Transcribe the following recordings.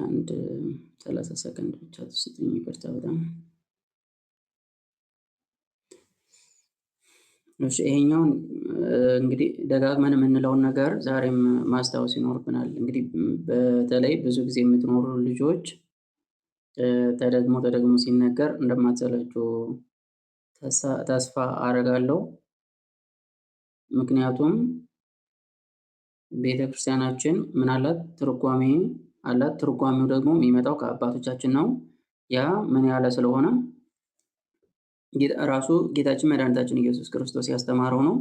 አንድ 30 ሰከንድ ብቻ ትስጡኝ፣ ይቅርታ በጣም እሺ። ይሄኛውን እንግዲህ ደጋግመን የምንለውን ነገር ዛሬም ማስታወስ ይኖርብናል። እንግዲህ በተለይ ብዙ ጊዜ የምትኖሩ ልጆች ተደግሞ ሲነገር እንደማትሰለቹ ተስፋ አደርጋለሁ። ምክንያቱም ቤተክርስቲያናችን ምን አላት? ትርጓሜ አላት። ትርጓሜው ደግሞ የሚመጣው ከአባቶቻችን ነው። ያ ምን ያለ ስለሆነ ራሱ ጌታችን መድኃኒታችን ኢየሱስ ክርስቶስ ያስተማረው ነው።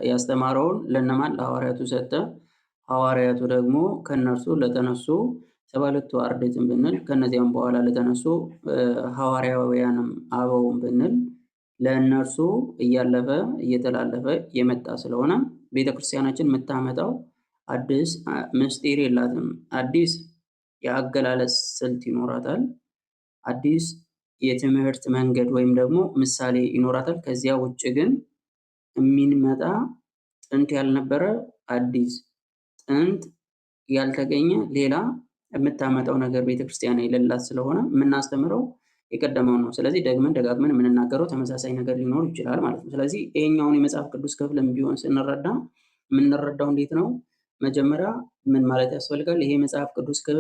ያስተማረውን ለነማን? ለሐዋርያቱ ሰጠ። ሐዋርያቱ ደግሞ ከነርሱ ለተነሱ 72ቱ አርድእትም ብንል ከነዚያም በኋላ ለተነሱ ሐዋርያውያንም አበውም ብንል ለእነርሱ እያለፈ እየተላለፈ የመጣ ስለሆነ ቤተክርስቲያናችን የምታመጣው አዲስ ምስጢር የላትም። አዲስ የአገላለጽ ስልት ይኖራታል። አዲስ የትምህርት መንገድ ወይም ደግሞ ምሳሌ ይኖራታል። ከዚያ ውጭ ግን የሚመጣ ጥንት ያልነበረ አዲስ ጥንት ያልተገኘ ሌላ የምታመጣው ነገር ቤተክርስቲያን የሌላት ስለሆነ የምናስተምረው የቀደመውን ነው። ስለዚህ ደጋግመን የምንናገረው ተመሳሳይ ነገር ሊኖር ይችላል ማለት ነው። ስለዚህ ይሄኛውን የመጽሐፍ ቅዱስ ክፍልም ቢሆን ስንረዳ የምንረዳው እንዴት ነው? መጀመሪያ ምን ማለት ያስፈልጋል? ይሄ መጽሐፍ ቅዱስ ክፍል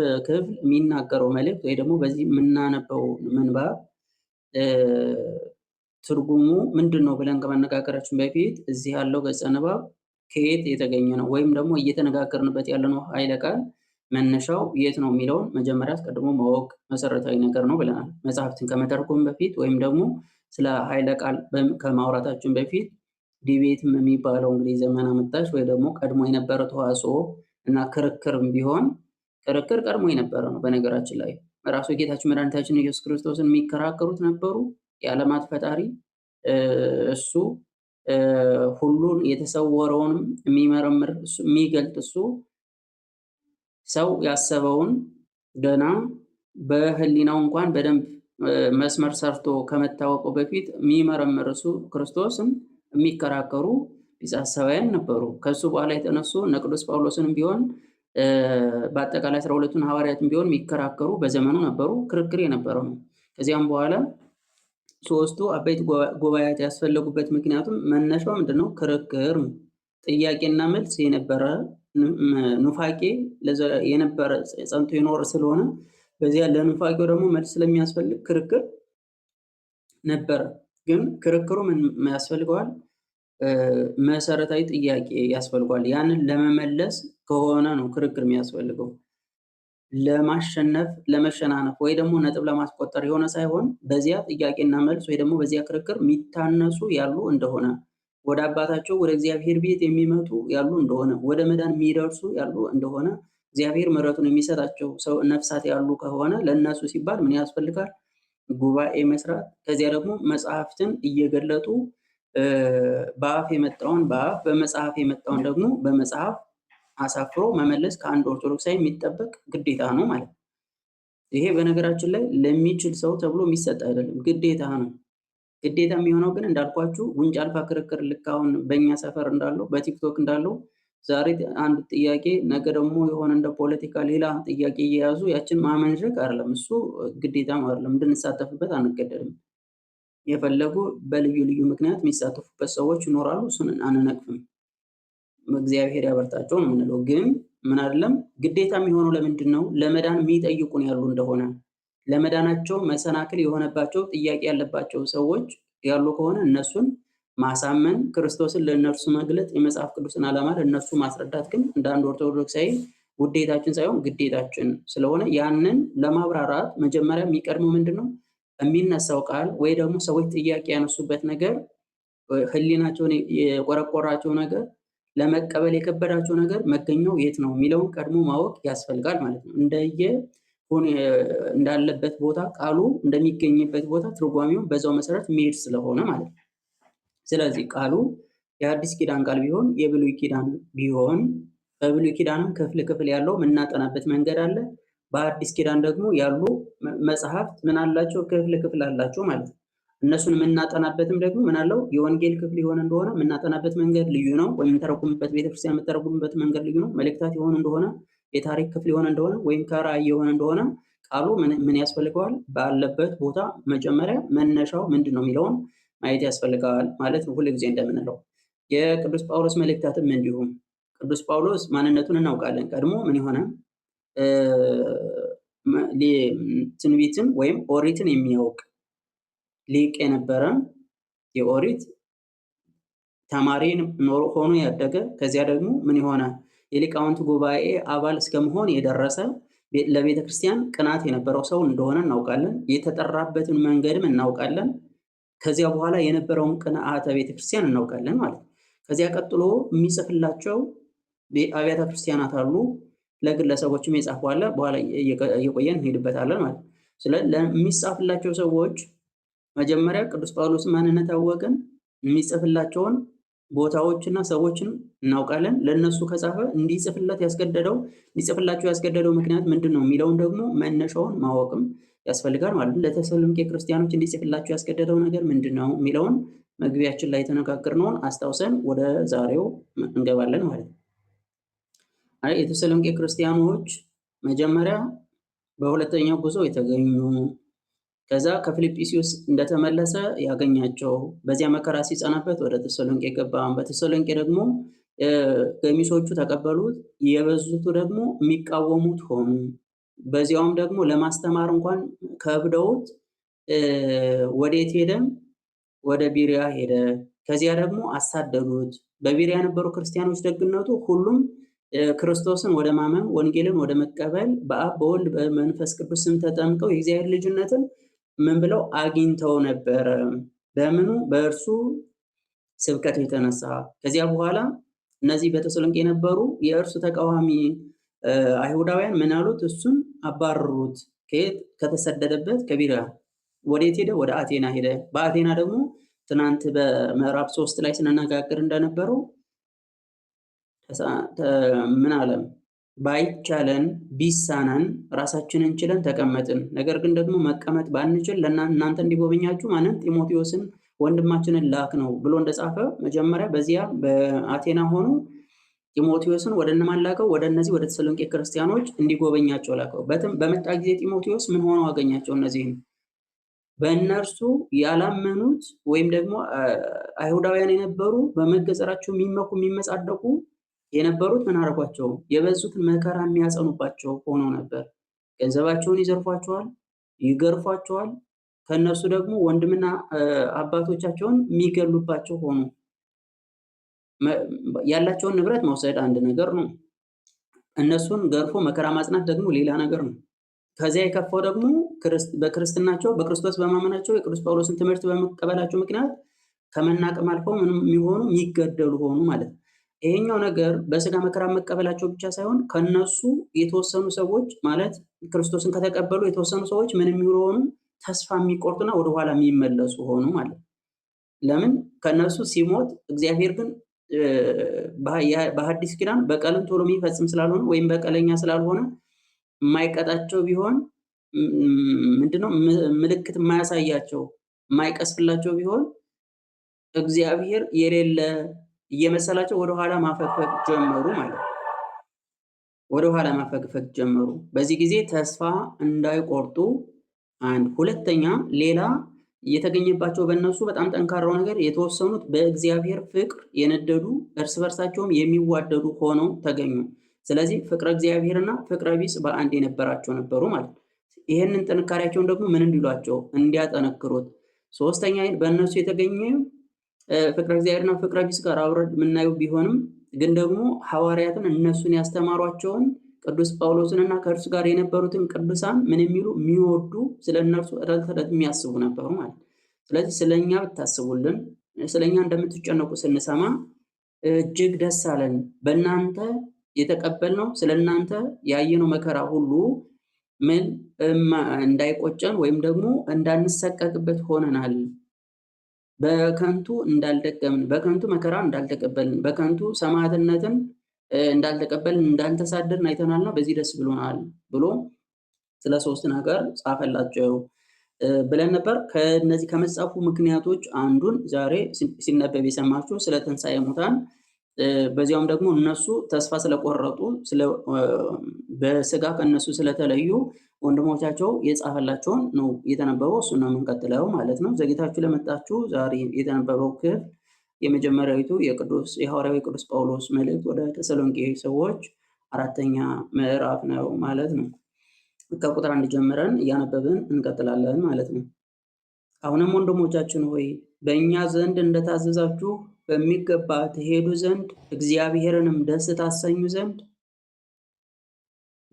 የሚናገረው መልእክት ወይ ደግሞ በዚህ የምናነበው ምንባብ ትርጉሙ ምንድን ነው ብለን ከመነጋገራችን በፊት እዚህ ያለው ገጸ ንባብ ከየት የተገኘ ነው ወይም ደግሞ እየተነጋገርንበት ያለነው ኃይለ ቃል መነሻው የት ነው የሚለውን መጀመሪያ አስቀድሞ ማወቅ መሰረታዊ ነገር ነው ብለናል። መጽሐፍትን ከመተርጎም በፊት ወይም ደግሞ ስለ ኃይለ ቃል ከማውራታችን በፊት ዲቤትም የሚባለው እንግዲህ ዘመን አመጣሽ ወይ ደግሞ ቀድሞ የነበረ ተዋጽኦ እና ክርክርም ቢሆን ክርክር ቀድሞ የነበረ ነው። በነገራችን ላይ ራሱ ጌታችን መድኃኒታችን ኢየሱስ ክርስቶስን የሚከራከሩት ነበሩ። የዓለማት ፈጣሪ እሱ ሁሉን የተሰወረውንም የሚመረምር የሚገልጥ እሱ ሰው ያሰበውን ገና በህሊናው እንኳን በደንብ መስመር ሰርቶ ከመታወቁ በፊት የሚመረምር እሱ ክርስቶስን የሚከራከሩ ጲሳሳውያን ነበሩ። ከሱ በኋላ የተነሱ እነ ቅዱስ ጳውሎስንም ቢሆን በአጠቃላይ 12ቱን ሐዋርያትም ቢሆን የሚከራከሩ በዘመኑ ነበሩ። ክርክር የነበረው ነው። ከዚያም በኋላ ሶስቱ አበይት ጉባኤያት ያስፈለጉበት ምክንያቱም መነሻው ምንድነው? ክርክር፣ ጥያቄና መልስ የነበረ ኑፋቄ የነበረ ጸንቶ የኖረ ስለሆነ በዚያ ለኑፋቄው ደግሞ መልስ ስለሚያስፈልግ ክርክር ነበረ። ግን ክርክሩ ምን ያስፈልገዋል? መሰረታዊ ጥያቄ ያስፈልገዋል። ያንን ለመመለስ ከሆነ ነው ክርክር የሚያስፈልገው። ለማሸነፍ ለመሸናነፍ ወይ ደግሞ ነጥብ ለማስቆጠር የሆነ ሳይሆን በዚያ ጥያቄና መልስ ወይ ደግሞ በዚያ ክርክር የሚታነሱ ያሉ እንደሆነ ወደ አባታቸው ወደ እግዚአብሔር ቤት የሚመጡ ያሉ እንደሆነ ወደ መዳን የሚደርሱ ያሉ እንደሆነ እግዚአብሔር ምሕረቱን የሚሰጣቸው ሰው ነፍሳት ያሉ ከሆነ ለእነሱ ሲባል ምን ያስፈልጋል? ጉባኤ መስራት። ከዚያ ደግሞ መጽሐፍትን እየገለጡ በአፍ የመጣውን በአፍ በመጽሐፍ የመጣውን ደግሞ በመጽሐፍ አሳፍሮ መመለስ ከአንድ ኦርቶዶክሳዊ የሚጠበቅ ግዴታ ነው ማለት ነው። ይሄ በነገራችን ላይ ለሚችል ሰው ተብሎ የሚሰጥ አይደለም፣ ግዴታ ነው። ግዴታ የሚሆነው ግን እንዳልኳችሁ ጉንጭ አልፋ ክርክር ልክ አሁን በእኛ ሰፈር እንዳለው በቲክቶክ እንዳለው ዛሬ አንድ ጥያቄ ነገ ደግሞ የሆነ እንደ ፖለቲካ ሌላ ጥያቄ እየያዙ ያችን ማመንዠግ አይደለም። እሱ ግዴታም አይደለም፣ እንድንሳተፍበት አንገደድም። የፈለጉ በልዩ ልዩ ምክንያት የሚሳተፉበት ሰዎች ይኖራሉ፣ እሱን አንነቅፍም። እግዚአብሔር ያበርታቸው ነው የምንለው። ግን ምን አይደለም ግዴታ የሚሆነው ለምንድን ነው? ለመዳን የሚጠይቁን ያሉ እንደሆነ ለመዳናቸው መሰናክል የሆነባቸው ጥያቄ ያለባቸው ሰዎች ያሉ ከሆነ እነሱን ማሳመን፣ ክርስቶስን ለእነርሱ መግለጥ፣ የመጽሐፍ ቅዱስን ዓላማ ለእነርሱ ማስረዳት ግን እንደ አንድ ኦርቶዶክሳዊ ውዴታችን ሳይሆን ግዴታችን ስለሆነ ያንን ለማብራራት መጀመሪያ የሚቀድመው ምንድን ነው? የሚነሳው ቃል ወይ ደግሞ ሰዎች ጥያቄ ያነሱበት ነገር ህሊናቸውን የቆረቆራቸው ነገር ለመቀበል የከበዳቸው ነገር መገኘው የት ነው የሚለውን ቀድሞ ማወቅ ያስፈልጋል ማለት ነው። እንዳለበት ቦታ ቃሉ እንደሚገኝበት ቦታ ትርጓሜው በዛው መሰረት የሚሄድ ስለሆነ ማለት ነው። ስለዚህ ቃሉ የአዲስ ኪዳን ቃል ቢሆን የብሉይ ኪዳን ቢሆን በብሉይ ኪዳንም ክፍል ያለው የምናጠናበት መንገድ አለ። በአዲስ ኪዳን ደግሞ ያሉ መጽሐፍት ምን አላቸው? ክፍል አላቸው ማለት ነው። እነሱን የምናጠናበትም ደግሞ ምን አለው? የወንጌል ክፍል የሆነ እንደሆነ የምናጠናበት መንገድ ልዩ ነው። ወይም የምንተረጉምበት ቤተክርስቲያን የምትተረጉምበት መንገድ ልዩ ነው። መልእክታት የሆኑ እንደሆነ የታሪክ ክፍል የሆነ እንደሆነ ወይም ከራእይ የሆነ እንደሆነ ቃሉ ምን ያስፈልገዋል? ባለበት ቦታ መጀመሪያ መነሻው ምንድን ነው የሚለውን ማየት ያስፈልጋል ማለት ነው። ሁልጊዜ እንደምንለው የቅዱስ ጳውሎስ መልእክታትም እንዲሁም ቅዱስ ጳውሎስ ማንነቱን እናውቃለን። ቀድሞ ምን የሆነ ትንቢትን ወይም ኦሪትን የሚያውቅ ሊቅ የነበረ የኦሪት ተማሪ ሆኖ ያደገ ከዚያ ደግሞ ምን የሆነ የሊቃውንት ጉባኤ አባል እስከመሆን የደረሰ ለቤተ ክርስቲያን ቅናት የነበረው ሰው እንደሆነ እናውቃለን። የተጠራበትን መንገድም እናውቃለን። ከዚያ በኋላ የነበረውን ቅንዓተ ቤተ ክርስቲያን እናውቃለን ማለት ነው። ከዚያ ቀጥሎ የሚጽፍላቸው አብያተ ክርስቲያናት አሉ። ለግለሰቦችም የጻፉ አለ። በኋላ እየቆየን እንሄድበታለን ማለት ነው። ስለዚህ ለሚጻፍላቸው ሰዎች መጀመሪያ ቅዱስ ጳውሎስ ማንነት አወቅን። የሚጽፍላቸውን ቦታዎችና ሰዎችን እናውቃለን። ለነሱ ከጻፈ እንዲጽፍላቸው ያስገደደው ምክንያት ምንድን ነው የሚለውን ደግሞ መነሻውን ማወቅም ያስፈልጋል ማለት ነው። ለተሰሎንቄ ክርስቲያኖች እንዲጽፍላቸው ያስገደደው ነገር ምንድን ነው የሚለውን መግቢያችን ላይ የተነጋገርነውን አስታውሰን ወደ ዛሬው እንገባለን ማለት ነው። የተሰሎንቄ ክርስቲያኖች መጀመሪያ በሁለተኛው ጉዞ የተገኙ ከዛ ከፊልጵስዩስ እንደተመለሰ ያገኛቸው በዚያ መከራ ሲጸናበት ወደ ተሰሎንቄ ገባ። በተሰሎንቄ ደግሞ ገሚሶቹ ተቀበሉት፣ የበዙቱ ደግሞ የሚቃወሙት ሆኑ። በዚያውም ደግሞ ለማስተማር እንኳን ከብደውት ወዴት ሄደ? ወደ ቢሪያ ሄደ። ከዚያ ደግሞ አሳደዱት። በቢሪያ የነበሩ ክርስቲያኖች ደግነቱ ሁሉም ክርስቶስን ወደ ማመን ወንጌልን ወደ መቀበል በአብ በወልድ በመንፈስ ቅዱስ ስም ተጠምቀው የእግዚአብሔር ልጅነትን ምን ብለው አግኝተው ነበረ? በምኑ? በእርሱ ስብከት የተነሳ። ከዚያ በኋላ እነዚህ በተሰሎንቄ የነበሩ የእርሱ ተቃዋሚ አይሁዳውያን ምን አሉት? እሱን አባረሩት። ከየት? ከተሰደደበት ከቢሪያ ወዴት ሄደ? ወደ አቴና ሄደ። በአቴና ደግሞ ትናንት በምዕራፍ 3 ላይ ስንነጋገር እንደነበረው ምን አለ? ባይቻለን ቢሳነን ራሳችንን ችለን ተቀመጥን። ነገር ግን ደግሞ መቀመጥ ባንችል እናንተ እንዲጎበኛችሁ ማንን? ጢሞቴዎስን ወንድማችንን ላክ ነው ብሎ እንደጻፈ መጀመሪያ በዚያ በአቴና ሆኖ ጢሞቴዎስን ወደ እነማን ላከው? ወደ እነዚህ ወደ ተሰሎንቄ ክርስቲያኖች እንዲጎበኛቸው ላከው። በመጣ ጊዜ ጢሞቴዎስ ምን ሆነው አገኛቸው? እነዚህን በእነርሱ ያላመኑት ወይም ደግሞ አይሁዳውያን የነበሩ በመገጸራቸው የሚመኩ የሚመጻደቁ የነበሩት ምን አደረጓቸው? የበዙትን መከራ የሚያጸኑባቸው ሆኖ ነበር። ገንዘባቸውን ይዘርፏቸዋል፣ ይገርፏቸዋል። ከነሱ ደግሞ ወንድምና አባቶቻቸውን የሚገሉባቸው ሆኑ። ያላቸውን ንብረት መውሰድ አንድ ነገር ነው። እነሱን ገርፎ መከራ ማጽናት ደግሞ ሌላ ነገር ነው። ከዚያ የከፋው ደግሞ በክርስትናቸው በክርስቶስ በማመናቸው የቅዱስ ጳውሎስን ትምህርት በመቀበላቸው ምክንያት ከመናቅም አልፈው የሚሆኑ የሚገደሉ ሆኑ ማለት ነው። ይሄኛው ነገር በስጋ መከራ መቀበላቸው ብቻ ሳይሆን ከነሱ የተወሰኑ ሰዎች ማለት ክርስቶስን ከተቀበሉ የተወሰኑ ሰዎች ምን የሚሆኑ ሆኑ? ተስፋ የሚቆርጡና ወደኋላ የሚመለሱ ሆኑ ማለት ነው። ለምን? ከነሱ ሲሞት እግዚአብሔር ግን በሐዲስ ኪዳን በቀልን ቶሎ የሚፈጽም ስላልሆነ ወይም በቀለኛ ስላልሆነ የማይቀጣቸው ቢሆን ምንድነው ምልክት የማያሳያቸው የማይቀስፍላቸው ቢሆን እግዚአብሔር የሌለ እየመሰላቸው ወደኋላ ማፈግፈግ ጀመሩ ማለት ነው። ወደኋላ ማፈግፈግ ጀመሩ። በዚህ ጊዜ ተስፋ እንዳይቆርጡ አንድ፣ ሁለተኛ ሌላ የተገኘባቸው በእነሱ በጣም ጠንካራው ነገር የተወሰኑት በእግዚአብሔር ፍቅር የነደዱ እርስ በርሳቸውም የሚዋደዱ ሆነው ተገኙ። ስለዚህ ፍቅረ እግዚአብሔርና ፍቅረ ቢጽ በአንድ የነበራቸው ነበሩ ማለት ነው። ይህንን ጥንካሬያቸውን ደግሞ ምን እንዲሏቸው? እንዲያጠነክሩት። ሶስተኛ በእነሱ የተገኘ ፍቅረ እግዚአብሔርና ፍቅረ ቢጽ ጋር አብረን የምናየው ቢሆንም ግን ደግሞ ሐዋርያትን እነሱን ያስተማሯቸውን ቅዱስ ጳውሎስንና ከእርሱ ጋር የነበሩትን ቅዱሳን ምን የሚሉ የሚወዱ ስለ እነርሱ ዕለት ዕለት የሚያስቡ ነበሩ ማለት ነው። ስለዚህ ስለኛ ብታስቡልን፣ ስለኛ እንደምትጨነቁ ስንሰማ እጅግ ደስ አለን። በእናንተ የተቀበልነው ስለ እናንተ ያየነው መከራ ሁሉ ምን እንዳይቆጨን ወይም ደግሞ እንዳንሰቀቅበት ሆነናል። በከንቱ እንዳልደከምን፣ በከንቱ መከራ እንዳልተቀበልን፣ በከንቱ ሰማዕትነትን እንዳልተቀበልን፣ እንዳልተሳደርን አይተናልና በዚህ ደስ ብሎናል ብሎ ስለ ሶስት ነገር ጻፈላቸው ብለን ነበር። ከነዚህ ከመጻፉ ምክንያቶች አንዱን ዛሬ ሲነበብ የሰማችሁ ስለ ትንሣኤ ሙታን በዚያውም ደግሞ እነሱ ተስፋ ስለቆረጡ በስጋ ከነሱ ስለተለዩ ወንድሞቻቸው የጻፈላቸውን ነው የተነበበው። እሱ ነው የምንቀጥለው ማለት ነው። ዘግይታችሁ ለመጣችሁ ዛሬ የተነበበው ክፍል የመጀመሪያዊቱ የሐዋርያው ቅዱስ ጳውሎስ መልእክት ወደ ተሰሎንቄ ሰዎች 4ኛ ምዕራፍ ነው ማለት ነው። ከቁጥር 1 ጀምረን እያነበብን እንቀጥላለን ማለት ነው። አሁንም ወንድሞቻችን ሆይ በእኛ ዘንድ እንደታዘዛችሁ በሚገባ ትሄዱ ዘንድ እግዚአብሔርንም ደስ ታሰኙ ዘንድ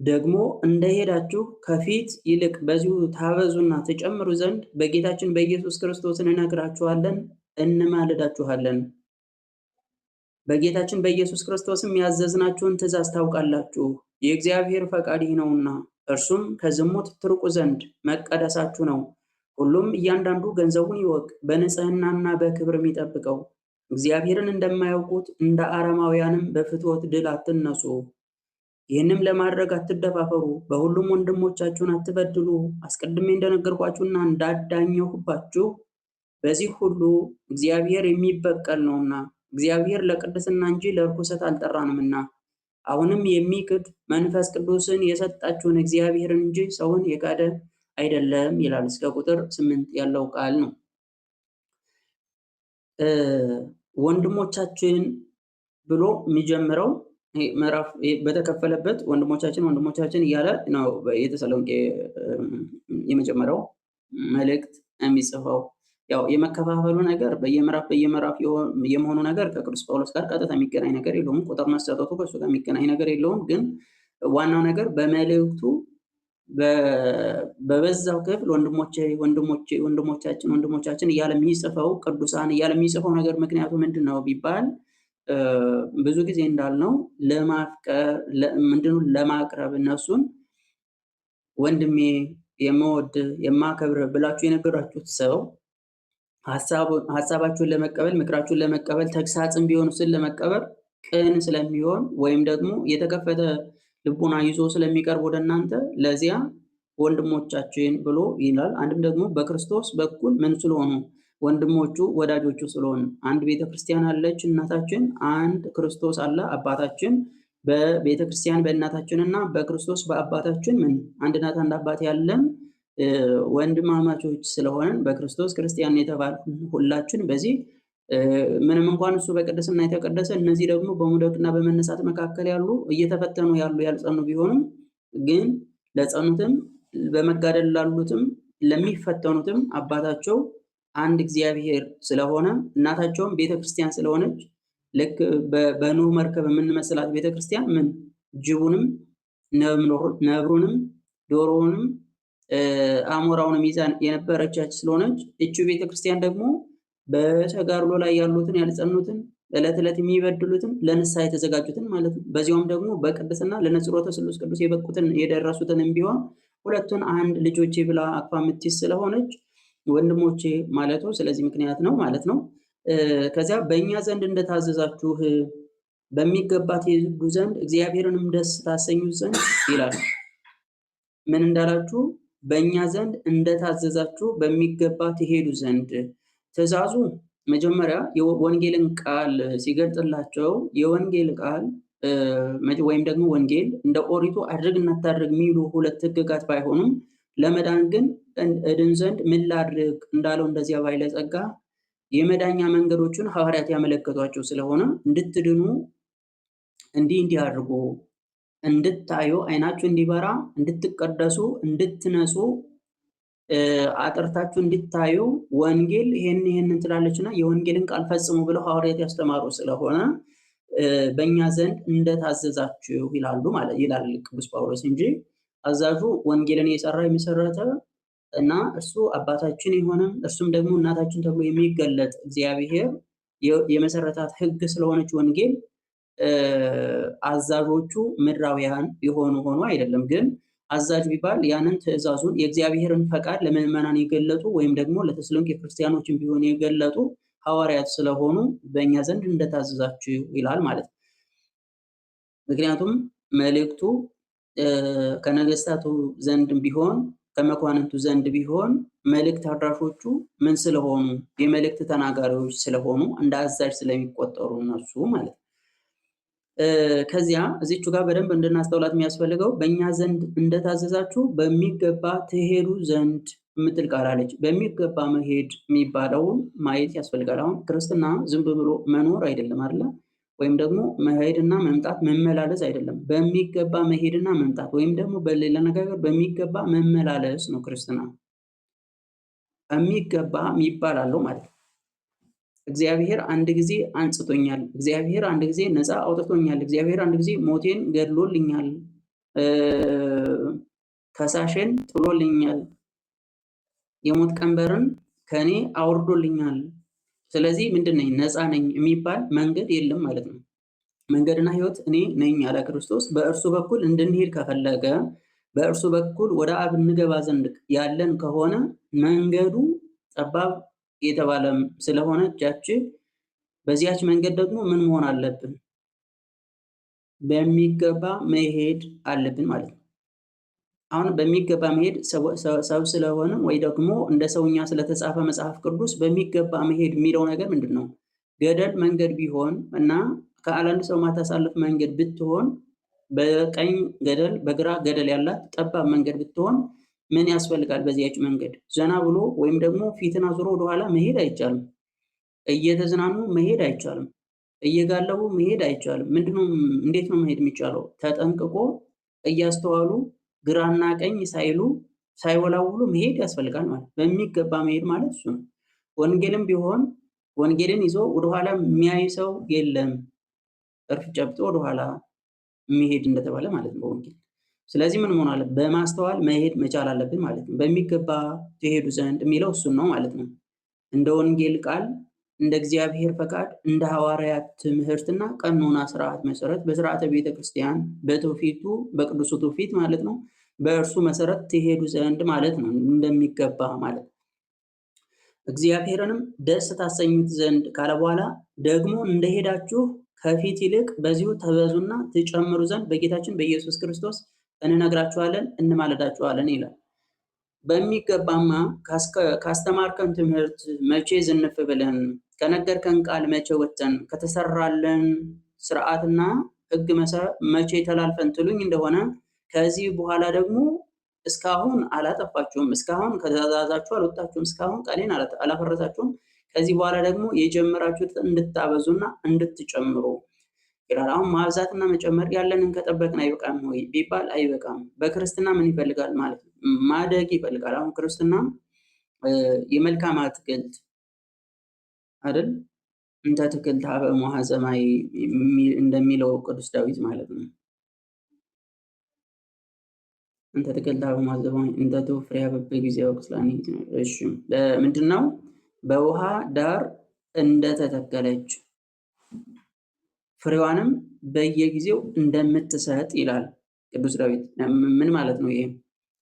ደግሞ እንደሄዳችሁ ከፊት ይልቅ በዚሁ ታበዙና ትጨምሩ ዘንድ በጌታችን በኢየሱስ ክርስቶስ እንነግራችኋለን፣ እንማልዳችኋለን። በጌታችን በኢየሱስ ክርስቶስም ያዘዝናችሁን ትእዛዝ ታውቃላችሁ። የእግዚአብሔር ፈቃድ ይህ ነውና እርሱም ከዝሙት ትርቁ ዘንድ መቀደሳችሁ ነው። ሁሉም እያንዳንዱ ገንዘቡን ይወቅ፣ በንጽህናና በክብር የሚጠብቀው። እግዚአብሔርን እንደማያውቁት እንደ አረማውያንም በፍትወት ድል አትነሱ። ይህንም ለማድረግ አትደፋፈሩ። በሁሉም ወንድሞቻችሁን አትበድሉ። አስቀድሜ እንደነገርኳችሁና እንዳዳኘሁባችሁ በዚህ ሁሉ እግዚአብሔር የሚበቀል ነውና፣ እግዚአብሔር ለቅድስና እንጂ ለርኩሰት አልጠራንምና። አሁንም የሚክድ መንፈስ ቅዱስን የሰጣችሁን እግዚአብሔርን እንጂ ሰውን የካደ አይደለም ይላል። እስከ ቁጥር 8 ያለው ቃል ነው። ወንድሞቻችን ብሎ የሚጀምረው ምዕራፍ በተከፈለበት ወንድሞቻችን እያለ ነው የተሰሎንቄ የመጀመሪያው መልእክት የሚጽፈው። ያው የመከፋፈሉ ነገር በየምዕራፍ የመሆኑ ነገር ከቅዱስ ጳውሎስ ጋር ቀጥታ የሚገናኝ ነገር የለውም። ቁጥር መሰጠቱ ከሱ ጋር የሚገናኝ ነገር የለውም። ግን ዋናው ነገር በመልእክቱ በበዛው ክፍል ወንድሞቻችን እያለ የሚጽፈው ቅዱሳን እያለ የሚጽፈው ነገር ምክንያቱ ምንድን ነው ቢባል ብዙ ጊዜ እንዳልነው ለማቅረብ እነሱን ወንድሜ የምወድ የማከብር ብላችሁ የነገራችሁት ሰው ሀሳባችሁን ለመቀበል ምክራችሁን ለመቀበል ተግሳጽም ቢሆን እሱን ለመቀበል ቅን ስለሚሆን ወይም ደግሞ የተከፈተ ልቡና ይዞ ስለሚቀርብ ወደ እናንተ ለዚያ ወንድሞቻችን ብሎ ይላል። አንድም ደግሞ በክርስቶስ በኩል ምን ስለሆኑ ወንድሞቹ ወዳጆቹ ስለሆኑ አንድ ቤተክርስቲያን አለች እናታችን፣ አንድ ክርስቶስ አለ አባታችን። በቤተክርስቲያን በእናታችንና በክርስቶስ በአባታችን ምን አንድ እናት አንድ አባት ያለን ወንድማማቾች ስለሆነን በክርስቶስ ክርስቲያን የተባል ሁላችን በዚህ ምንም እንኳን እሱ በቅድስና የተቀደሰ እነዚህ ደግሞ በመውደቅና በመነሳት መካከል ያሉ እየተፈተኑ ያልጸኑ ቢሆንም ግን ለጸኑትም በመጋደል ላሉትም ለሚፈተኑትም አባታቸው አንድ እግዚአብሔር ስለሆነ እናታቸውም ቤተክርስቲያን ስለሆነች ልክ በኖህ መርከብ የምንመስላት ቤተክርስቲያን ምን ጅቡንም ነብሩንም ዶሮውንም አሞራውንም ይዛ የነበረቻች ስለሆነች እቺ ቤተክርስቲያን ደግሞ በተጋድሎ ላይ ያሉትን ያልጸኑትን ዕለት ዕለት የሚበድሉትን ለንስሐ የተዘጋጁትን ማለት ነው። በዚያውም ደግሞ በቅድስና ለንጽሮተ ስሉስ ቅዱስ የበቁትን የደረሱትንም ቢሆን ሁለቱን አንድ ልጆቼ ብላ አቅፋ የምትይዝ ስለሆነች ወንድሞቼ ማለቱ ስለዚህ ምክንያት ነው ማለት ነው። ከዚያ በእኛ ዘንድ እንደታዘዛችሁ በሚገባ ትሄዱ ዘንድ እግዚአብሔርንም ደስ ታሰኙ ዘንድ ይላል። ምን እንዳላችሁ? በእኛ ዘንድ እንደታዘዛችሁ በሚገባ ትሄዱ ዘንድ። ትእዛዙ መጀመሪያ የወንጌልን ቃል ሲገልጥላቸው የወንጌል ቃል ወይም ደግሞ ወንጌል እንደ ኦሪቱ አድርግ እናታድርግ የሚሉ ሁለት ሕግጋት ባይሆኑም ለመዳን ግን እድን ዘንድ ምን ላድርግ እንዳለው እንደዚያ ባለጸጋ የመዳኛ መንገዶችን ሐዋርያት ያመለከቷቸው ስለሆነ እንድትድኑ እንዲህ አድርጉ፣ እንድታዩ አይናችሁ እንዲበራ፣ እንድትቀደሱ፣ እንድትነጹ፣ አጥርታችሁ እንድታዩ ወንጌል ይሄንን ትላለችና የወንጌልን ቃል ፈጽሙ ብለው ሐዋርያት ያስተማሩ ስለሆነ በእኛ ዘንድ እንደታዘዛችሁ ይላል ቅዱስ ጳውሎስ እንጂ አዛዡ ወንጌልን የሰራ የመሰረተ እና እሱ አባታችን የሆነ እርሱም ደግሞ እናታችን ተብሎ የሚገለጥ እግዚአብሔር የመሰረታት ሕግ ስለሆነች ወንጌል አዛዦቹ ምድራውያን ሆኖ አይደለም። ግን አዛዥ ቢባል ያንን ትእዛዙን የእግዚአብሔርን ፈቃድ ለምዕመናን የገለጡ ወይም ደግሞ ለተሰሎንቄ ክርስቲያኖችን ቢሆን የገለጡ ሐዋርያት ስለሆኑ በእኛ ዘንድ እንደታዘዛችሁ ይላል ማለት ነው። ምክንያቱም መልእክቱ ከነገስታቱ ዘንድ ቢሆን ከመኳንንቱ ዘንድ ቢሆን መልእክት አድራሾቹ ምን ስለሆኑ የመልእክት ተናጋሪዎች ስለሆኑ እንደ አዛዥ ስለሚቆጠሩ እነሱ ማለት ነው። ከዚያ እዚቹ ጋር በደንብ እንድናስተውላት የሚያስፈልገው በእኛ ዘንድ እንደታዘዛችሁ በሚገባ ትሄዱ ዘንድ የምትል ቃል አለች። በሚገባ መሄድ የሚባለውን ማየት ያስፈልጋል። አሁን ክርስትና ዝም ብሎ መኖር አይደለም አይደለ? ወይም ደግሞ መሄድና መምጣት መመላለስ አይደለም። በሚገባ መሄድና መምጣት ወይም ደግሞ በሌላ ነገር በሚገባ መመላለስ ነው ክርስትና። የሚገባ የሚባል አለው ማለት ነው። እግዚአብሔር አንድ ጊዜ አንጽቶኛል፣ እግዚአብሔር አንድ ጊዜ ነፃ አውጥቶኛል፣ እግዚአብሔር አንድ ጊዜ ሞቴን ገድሎልኛል፣ ከሳሽን ጥሎልኛል፣ የሞት ቀንበርን ከኔ አውርዶልኛል። ስለዚህ ምንድነኝ? ነፃ ነኝ የሚባል መንገድ የለም ማለት ነው። መንገድና ሕይወት እኔ ነኝ ያለ ክርስቶስ በእርሱ በኩል እንድንሄድ ከፈለገ በእርሱ በኩል ወደ አብ እንገባ ዘንድ ያለን ከሆነ መንገዱ ጠባብ የተባለ ስለሆነ በዚያች መንገድ ደግሞ ምን መሆን አለብን? በሚገባ መሄድ አለብን ማለት ነው። አሁን በሚገባ መሄድ ሰው ስለሆነ ወይ ደግሞ እንደ ሰውኛ ስለተጻፈ መጽሐፍ ቅዱስ በሚገባ መሄድ የሚለው ነገር ምንድን ነው? ገደል መንገድ ቢሆን እና ከአንድ ሰው ማታሳልፍ መንገድ ብትሆን፣ በቀኝ ገደል በግራ ገደል ያላት ጠባብ መንገድ ብትሆን ምን ያስፈልጋል? በዚያች መንገድ ዘና ብሎ ወይም ደግሞ ፊትን አዙሮ ወደኋላ መሄድ አይቻልም። እየተዝናኑ መሄድ አይቻልም። እየጋለቡ መሄድ አይቻልም። ምንድነው? እንዴት ነው መሄድ የሚቻለው? ተጠንቅቆ እያስተዋሉ ግራና ቀኝ ሳይሉ ሳይወላውሉ መሄድ ያስፈልጋል ማለት። በሚገባ መሄድ ማለት እሱ ነው። ወንጌልም ቢሆን ወንጌልን ይዞ ወደኋላ የሚያይ ሰው የለም። እርፍ ጨብጦ ወደኋላ መሄድ እንደተባለ ማለት ነው በወንጌል። ስለዚህ ምን መሆን አለበት? በማስተዋል መሄድ መቻል አለብን ማለት ነው። በሚገባ ትሄዱ ዘንድ የሚለው እሱን ነው ማለት ነው። እንደ ወንጌል ቃል፣ እንደ እግዚአብሔር ፈቃድ፣ እንደ ሐዋርያት ትምህርትና ቀኖና ስርዓት መሰረት በስርዓተ ቤተ ክርስቲያን በትውፊቱ በቅዱሱ ትውፊት ማለት ነው በእርሱ መሰረት ትሄዱ ዘንድ ማለት ነው። እንደሚገባ ማለት ነው። እግዚአብሔርንም ደስ ታሰኙት ዘንድ ካለ በኋላ ደግሞ እንደሄዳችሁ ከፊት ይልቅ በዚሁ ተበዙና ትጨምሩ ዘንድ በጌታችን በኢየሱስ ክርስቶስ እንነግራችኋለን እንማለዳችኋለን ይላል። በሚገባማ ካስተማርከን ትምህርት መቼ ዝንፍ ብለን፣ ከነገርከን ቃል መቼ ወጥተን፣ ከተሰራለን ስርዓትና ሕግ መቼ ተላልፈን ትሉኝ እንደሆነ ከዚህ በኋላ ደግሞ እስካሁን አላጠፋችሁም፣ እስካሁን ከትእዛዛችሁ አልወጣችሁም፣ እስካሁን ቃሌን አላፈረሳችሁም፣ ከዚህ በኋላ ደግሞ የጀመራችሁትን እንድታበዙና እንድትጨምሩ ይላል። አሁን ማብዛትና መጨመር ያለንን ከጠበቅን አይበቃም ወይ ቢባል አይበቃም። በክርስትና ምን ይፈልጋል ማለት ነው? ማደግ ይፈልጋል። አሁን ክርስትና የመልካም አትክልት አይደል? እንተ አትክልት ሀበ እምኆኃ ሰማይ እንደሚለው ቅዱስ ዳዊት ማለት ነው። እንተ አትክልት ሀበ እምኆኃ ሰማይ እንተ ትፍሬ በበጊዜሁ ወቅስላኒ። እሺ ምንድነው? በውሃ ዳር እንደተተከለች ፍሬዋንም በየጊዜው እንደምትሰጥ ይላል ቅዱስ ዳዊት። ምን ማለት ነው ይሄ?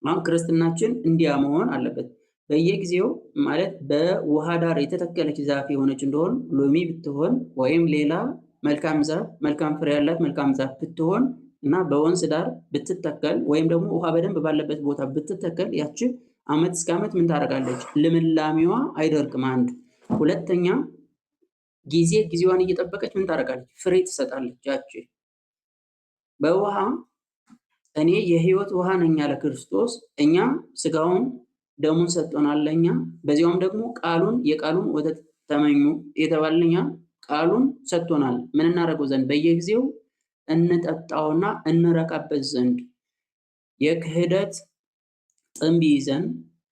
አሁን ክርስትናችን እንዲያ መሆን አለበት። በየጊዜው ማለት በውሃ ዳር የተተከለች ዛፍ የሆነች እንደሆን ሎሚ ብትሆን ወይም ሌላ መልካም ዛፍ መልካም ፍሬ ያላት መልካም ዛፍ ብትሆን እና በወንዝ ዳር ብትተከል ወይም ደግሞ ውሃ በደንብ ባለበት ቦታ ብትተከል ያቺ ዓመት እስከ ዓመት ምን ታደርጋለች? ልምላሜዋ አይደርቅም። አንድ ሁለተኛ ጊዜዋን እየጠበቀች ምን ታደርጋለች? ፍሬ ትሰጣለች። ያቺ በውሃ እኔ የሕይወት ውሃ ነኝ ያለ ክርስቶስ እኛ ስጋውን ደሙን ሰጥቶናል ለኛ። በዚያውም ደግሞ የቃሉን ወተት ተመኙ የተባልኛ ቃሉን ሰጥቶናል። ምን እናደርገው ዘንድ? በየጊዜው እንጠጣውና እንረካበት ዘንድ። የክህደት ጥምብ ይዘን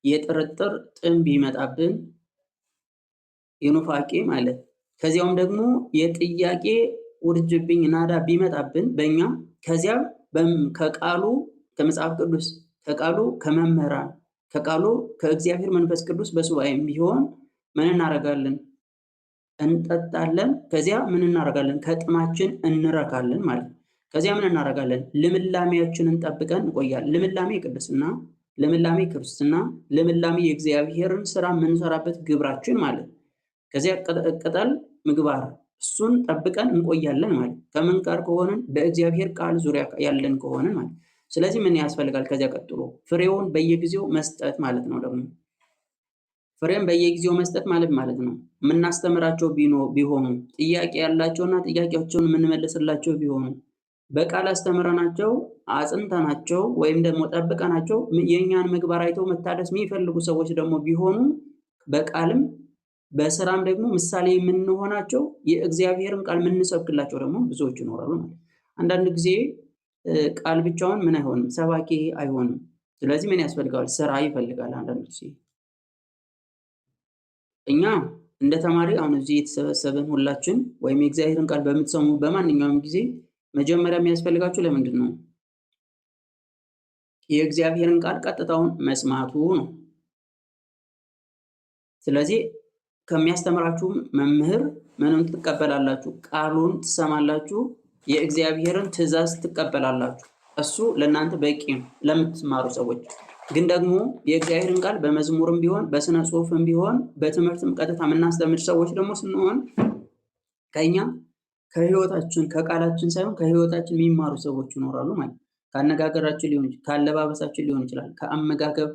የጥርጥር ጥምብ ይመጣብን የኑፋቄ ማለት ከዚያውም ደግሞ የጥያቄ ውርጅብኝ ናዳ ቢመጣብን በእኛ ከዚያም ከቃሉ ከመጽሐፍ ቅዱስ ከቃሉ ከመምህራን ከቃሉ ከእግዚአብሔር መንፈስ ቅዱስ በሱባኤም ቢሆን ምን እናደርጋለን? እንጠጣለን። ከዚያ ምን እናደርጋለን? ከጥማችን እንረካለን ማለት ነው። ከዚያ ምን እናደርጋለን? ልምላሜያችንን ጠብቀን እንቆያለን። ልምላሜ ቅድስና፣ ልምላሜ ክርስትና፣ ልምላሜ የእግዚአብሔርን ስራ የምንሰራበት ግብራችን ማለት ነው። ከዚያ ቅጠል ምግባር እሱን ጠብቀን እንቆያለን ማለት ከምን ጋር ከሆነን በእግዚአብሔር ቃል ዙሪያ ያለን ከሆነን ማለት። ስለዚህ ምን ያስፈልጋል? ከዚያ ቀጥሎ ፍሬውን በየጊዜው መስጠት ማለት ነው። ደግሞ ፍሬም በየጊዜው መስጠት ማለት ነው። የምናስተምራቸው ቢሆኑ ጥያቄ ያላቸውና ጥያቄያቸውን የምንመልስላቸው ቢሆኑ በቃል አስተምረናቸው አጽንተናቸው ወይም ደግሞ ጠብቀናቸው የእኛን ምግባር አይተው መታደስ የሚፈልጉ ሰዎች ደግሞ ቢሆኑ በቃልም በስራም ደግሞ ምሳሌ የምንሆናቸው የእግዚአብሔርን ቃል የምንሰብክላቸው ደግሞ ብዙዎች ይኖራሉ ማለት ነው። አንዳንድ ጊዜ ቃል ብቻውን ምን አይሆንም፣ ሰባኪ አይሆንም። ስለዚህ ምን ያስፈልጋል? ስራ ይፈልጋል። አንዳንድ ጊዜ እኛ እንደ ተማሪ አሁን እዚህ የተሰበሰበን ሁላችን ወይም የእግዚአብሔርን ቃል በምትሰሙ በማንኛውም ጊዜ መጀመሪያ የሚያስፈልጋችሁ ለምንድን ነው? የእግዚአብሔርን ቃል ቀጥታውን መስማቱ ነው። ስለዚህ ከሚያስተምራችሁ መምህር ምንም ትቀበላላችሁ፣ ቃሉን ትሰማላችሁ፣ የእግዚአብሔርን ትእዛዝ ትቀበላላችሁ። እሱ ለእናንተ በቂ ነው ለምትማሩ ሰዎች። ግን ደግሞ የእግዚአብሔርን ቃል በመዝሙርም ቢሆን በስነ ጽሁፍም ቢሆን በትምህርትም ቀጥታ የምናስተምር ሰዎች ደግሞ ስንሆን ከኛ ከህይወታችን ከቃላችን ሳይሆን ከህይወታችን የሚማሩ ሰዎች ይኖራሉ ማለት ነው። ከአነጋገራችን ሊሆን ይችላል፣ ከአለባበሳችን ሊሆን ይችላል፣ ከአመጋገብ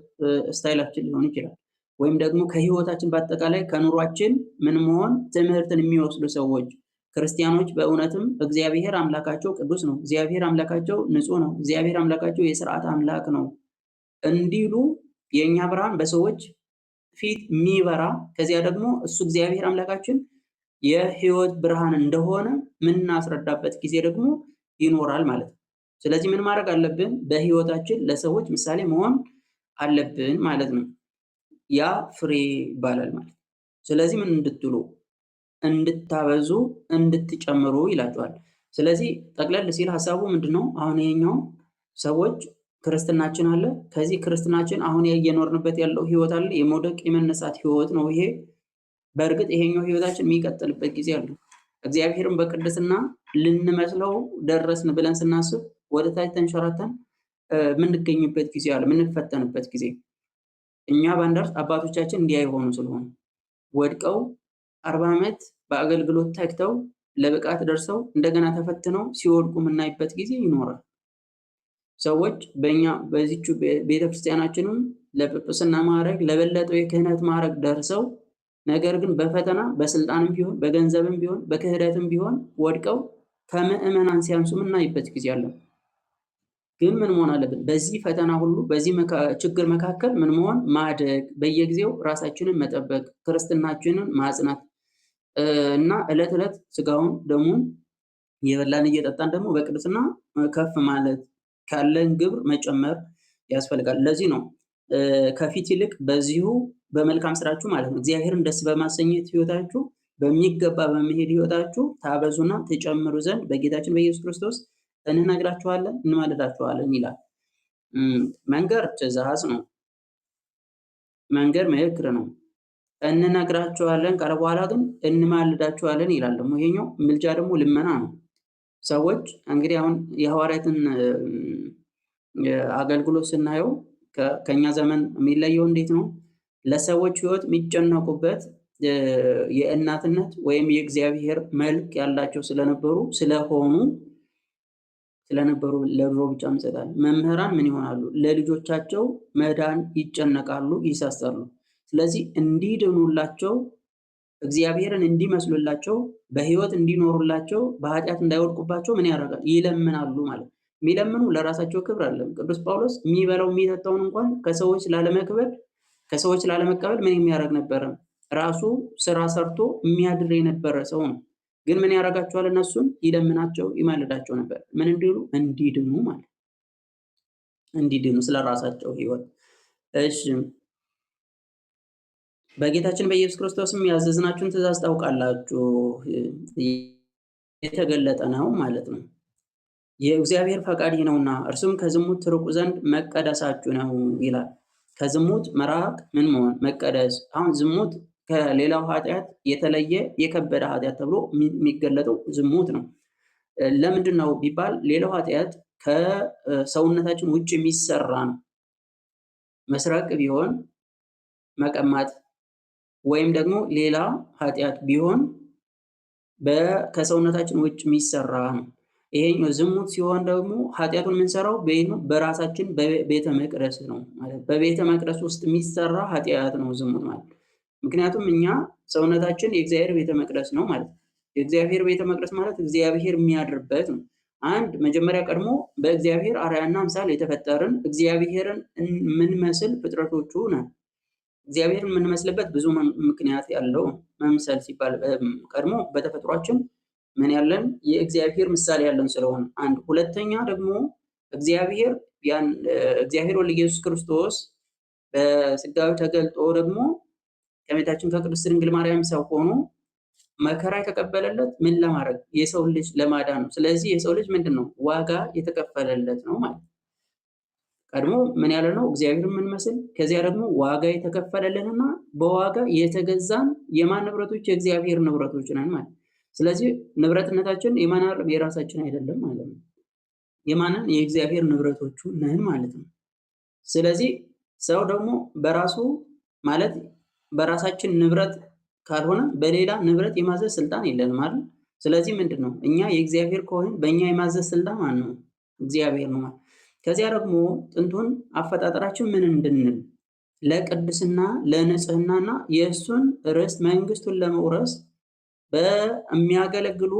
ስታይላችን ሊሆን ይችላል፣ ወይም ደግሞ ከህይወታችን በአጠቃላይ ከኑሯችን ምን መሆን ትምህርትን የሚወስዱ ሰዎች ክርስቲያኖች በእውነትም እግዚአብሔር አምላካቸው ቅዱስ ነው፣ እግዚአብሔር አምላካቸው ንጹህ ነው፣ እግዚአብሔር አምላካቸው የሥርዓት አምላክ ነው እንዲሉ የኛ ብርሃን በሰዎች ፊት የሚበራ ከዚያ ደግሞ እሱ እግዚአብሔር አምላካችን የህይወት ብርሃን እንደሆነ ምናስረዳበት ጊዜ ደግሞ ይኖራል ማለት ነው። ስለዚህ ምን ማድረግ አለብን? በህይወታችን ለሰዎች ምሳሌ መሆን አለብን ማለት ነው። ያ ፍሬ ይባላል ማለት ነው። ስለዚህ ምን እንድትሉ እንድታበዙ እንድትጨምሩ ይላቸዋል። ስለዚህ ጠቅለል ሲል ሐሳቡ ምንድነው? አሁን ይሄኛው ሰዎች ክርስትናችን አለ፣ ከዚህ ክርስትናችን አሁን እየኖርንበት ያለው ህይወት አለ፣ የመውደቅ የመነሳት ህይወት ነው ይሄ። በእርግጥ ይሄኛው ህይወታችን የሚቀጥልበት ጊዜ አለ። እግዚአብሔርን በቅድስና ልንመስለው ደረስን ብለን ስናስብ ወደ ታች ተንሸራተን የምንገኝበት ጊዜ አለ፣ የምንፈተንበት ጊዜ። እኛ ባንደርስ አባቶቻችን እንዲህ አይሆኑ ስለሆነ ወድቀው 40 ዓመት በአገልግሎት ተግተው ለብቃት ደርሰው እንደገና ተፈትነው ሲወድቁ የምናይበት ጊዜ ይኖራል። ሰዎች በእኛ በዚቹ ቤተክርስቲያናችንም ለጵጵስና ማዕረግ ለበለጠው የክህነት ማዕረግ ደርሰው ነገር ግን በፈተና በስልጣንም ቢሆን በገንዘብም ቢሆን በክህደትም ቢሆን ወድቀው ከምዕመናን ሲያንሱ የምናይበት ጊዜ አለ። ግን ምን መሆን አለብን? በዚህ ፈተና ሁሉ በዚህ ችግር መካከል ምን መሆን ማደግ፣ በየጊዜው ራሳችንን መጠበቅ፣ ክርስትናችንን ማጽናት እና ዕለት ዕለት ስጋውን ደሙን የበላን እየጠጣን ደግሞ በቅድስና ከፍ ማለት ካለን ግብር መጨመር ያስፈልጋል። ለዚህ ነው ከፊት ይልቅ በዚሁ በመልካም ስራችሁ ማለት ነው እግዚአብሔርን ደስ በማሰኘት ህይወታችሁ በሚገባ በመሄድ ህይወታችሁ ታበዙና ተጨምሩ ዘንድ በጌታችን በኢየሱስ ክርስቶስ እንነግራችኋለን እንማልዳችኋለን ይላል። መንገር ትእዛዝ ነው። መንገር ምክር ነው። እንነግራችኋለን ካለ በኋላ ግን እንማልዳችኋለን ይላል። ደግሞ ይሄኛው ምልጃ ደግሞ ልመና ነው። ሰዎች እንግዲህ አሁን የሐዋርያትን አገልግሎት ስናየው ከኛ ዘመን የሚለየው እንዴት ነው? ለሰዎች ህይወት የሚጨነቁበት የእናትነት ወይም የእግዚአብሔር መልክ ያላቸው ስለነበሩ ለድሮ ብቻ እንሰጣለን። መምህራን ምን ይሆናሉ? ለልጆቻቸው መዳን ይጨነቃሉ፣ ይሳሳሉ። ስለዚህ እንዲድኑላቸው እግዚአብሔርን እንዲመስሉላቸው በህይወት እንዲኖሩላቸው በኃጢአት እንዳይወድቁባቸው ምን ያደርጋል? ይለምናሉ ማለት ነው። የሚለምኑ ለራሳቸው ክብር አይደለም። ቅዱስ ጳውሎስ የሚበላው የሚጠጣውን እንኳን ከሰዎች ላለመቀበል ምን የሚያደርግ ነበረ? ራሱ ስራ ሰርቶ የሚያድር የነበረ ሰው ነው። ግን ምን ያደርጋቸዋል? እነሱን ይለምናቸው ይማልዳቸው ነበር። ምን እንዲሉ? እንዲድኑ ማለት እንዲድኑ ስለራሳቸው ህይወት። እሺ በጌታችን በኢየሱስ ክርስቶስም ያዘዝናችሁን ትእዛዝ ታውቃላችሁ፣ የተገለጠ ነው ማለት ነው። የእግዚአብሔር ፈቃድ ነውና እርሱም ከዝሙት ትርቁ ዘንድ መቀደሳችሁ ነው ይላል። ከዝሙት መራቅ ምን መሆን? መቀደስ። አሁን ዝሙት ከሌላው ኃጢአት የተለየ የከበደ ኃጢአት ተብሎ የሚገለጠው ዝሙት ነው። ለምንድን ነው ቢባል ሌላው ኃጢአት ከሰውነታችን ውጭ የሚሰራ ነው። መስረቅ ቢሆን መቀማት ወይም ደግሞ ሌላ ኃጢአት ቢሆን ከሰውነታችን ውጭ የሚሰራ ነው። ይሄኛው ዝሙት ሲሆን ደግሞ ኃጢአቱን የምንሰራው በራሳችን በቤተ መቅደስ ነው ማለት በቤተ መቅደስ ውስጥ የሚሰራ ኃጢአት ነው ዝሙት ማለት። ምክንያቱም እኛ ሰውነታችን የእግዚአብሔር ቤተ መቅደስ ነው ማለት ነው። የእግዚአብሔር ቤተ መቅደስ ማለት እግዚአብሔር የሚያድርበት ነው። አንድ መጀመሪያ ቀድሞ በእግዚአብሔር አርአያና አምሳል የተፈጠርን እግዚአብሔርን የምንመስል ፍጥረቶቹ ነን። እግዚአብሔርን የምንመስልበት ብዙ ምክንያት ያለው መምሰል ሲባል ቀድሞ በተፈጥሯችን ምን ያለን የእግዚአብሔር ምሳሌ ያለን ስለሆነ አንድ። ሁለተኛ ደግሞ እግዚአብሔር ወልድ ኢየሱስ ክርስቶስ በስጋዊ ተገልጦ ደግሞ ከእመቤታችን ከቅድስት ድንግል ማርያም ሰው ሆኖ መከራ የተቀበለለት ምን ለማድረግ? የሰው ልጅ ለማዳን ነው። ስለዚህ የሰው ልጅ ምንድን ነው? ዋጋ የተከፈለለት ነው ማለት ነው። ቀድሞ ምን ያለ ነው? እግዚአብሔርን የምንመስል ከዚያ ደግሞ ዋጋ የተከፈለልንና በዋጋ የተገዛን የማን ንብረቶች? የእግዚአብሔር ንብረቶች ነን ማለት። ስለዚህ ንብረትነታችን የማን የራሳችን አይደለም ማለት ነው። የማንን? የእግዚአብሔር ንብረቶቹ ነን ማለት ነው። ስለዚህ ሰው ደግሞ በራሱ ማለት በራሳችን ንብረት ካልሆነ በሌላ ንብረት የማዘዝ ስልጣን የለንም ማለት። ስለዚህ ምንድን ነው? እኛ የእግዚአብሔር ከሆነ በእኛ የማዘዝ ስልጣን ማን ነው? እግዚአብሔር ነው ማለት። ከዚያ ደግሞ ጥንቱን አፈጣጠራችን ምን እንድንል ለቅድስና ለንጽህናና የእሱን ርስት መንግስቱን ለመውረስ በሚያገለግሉ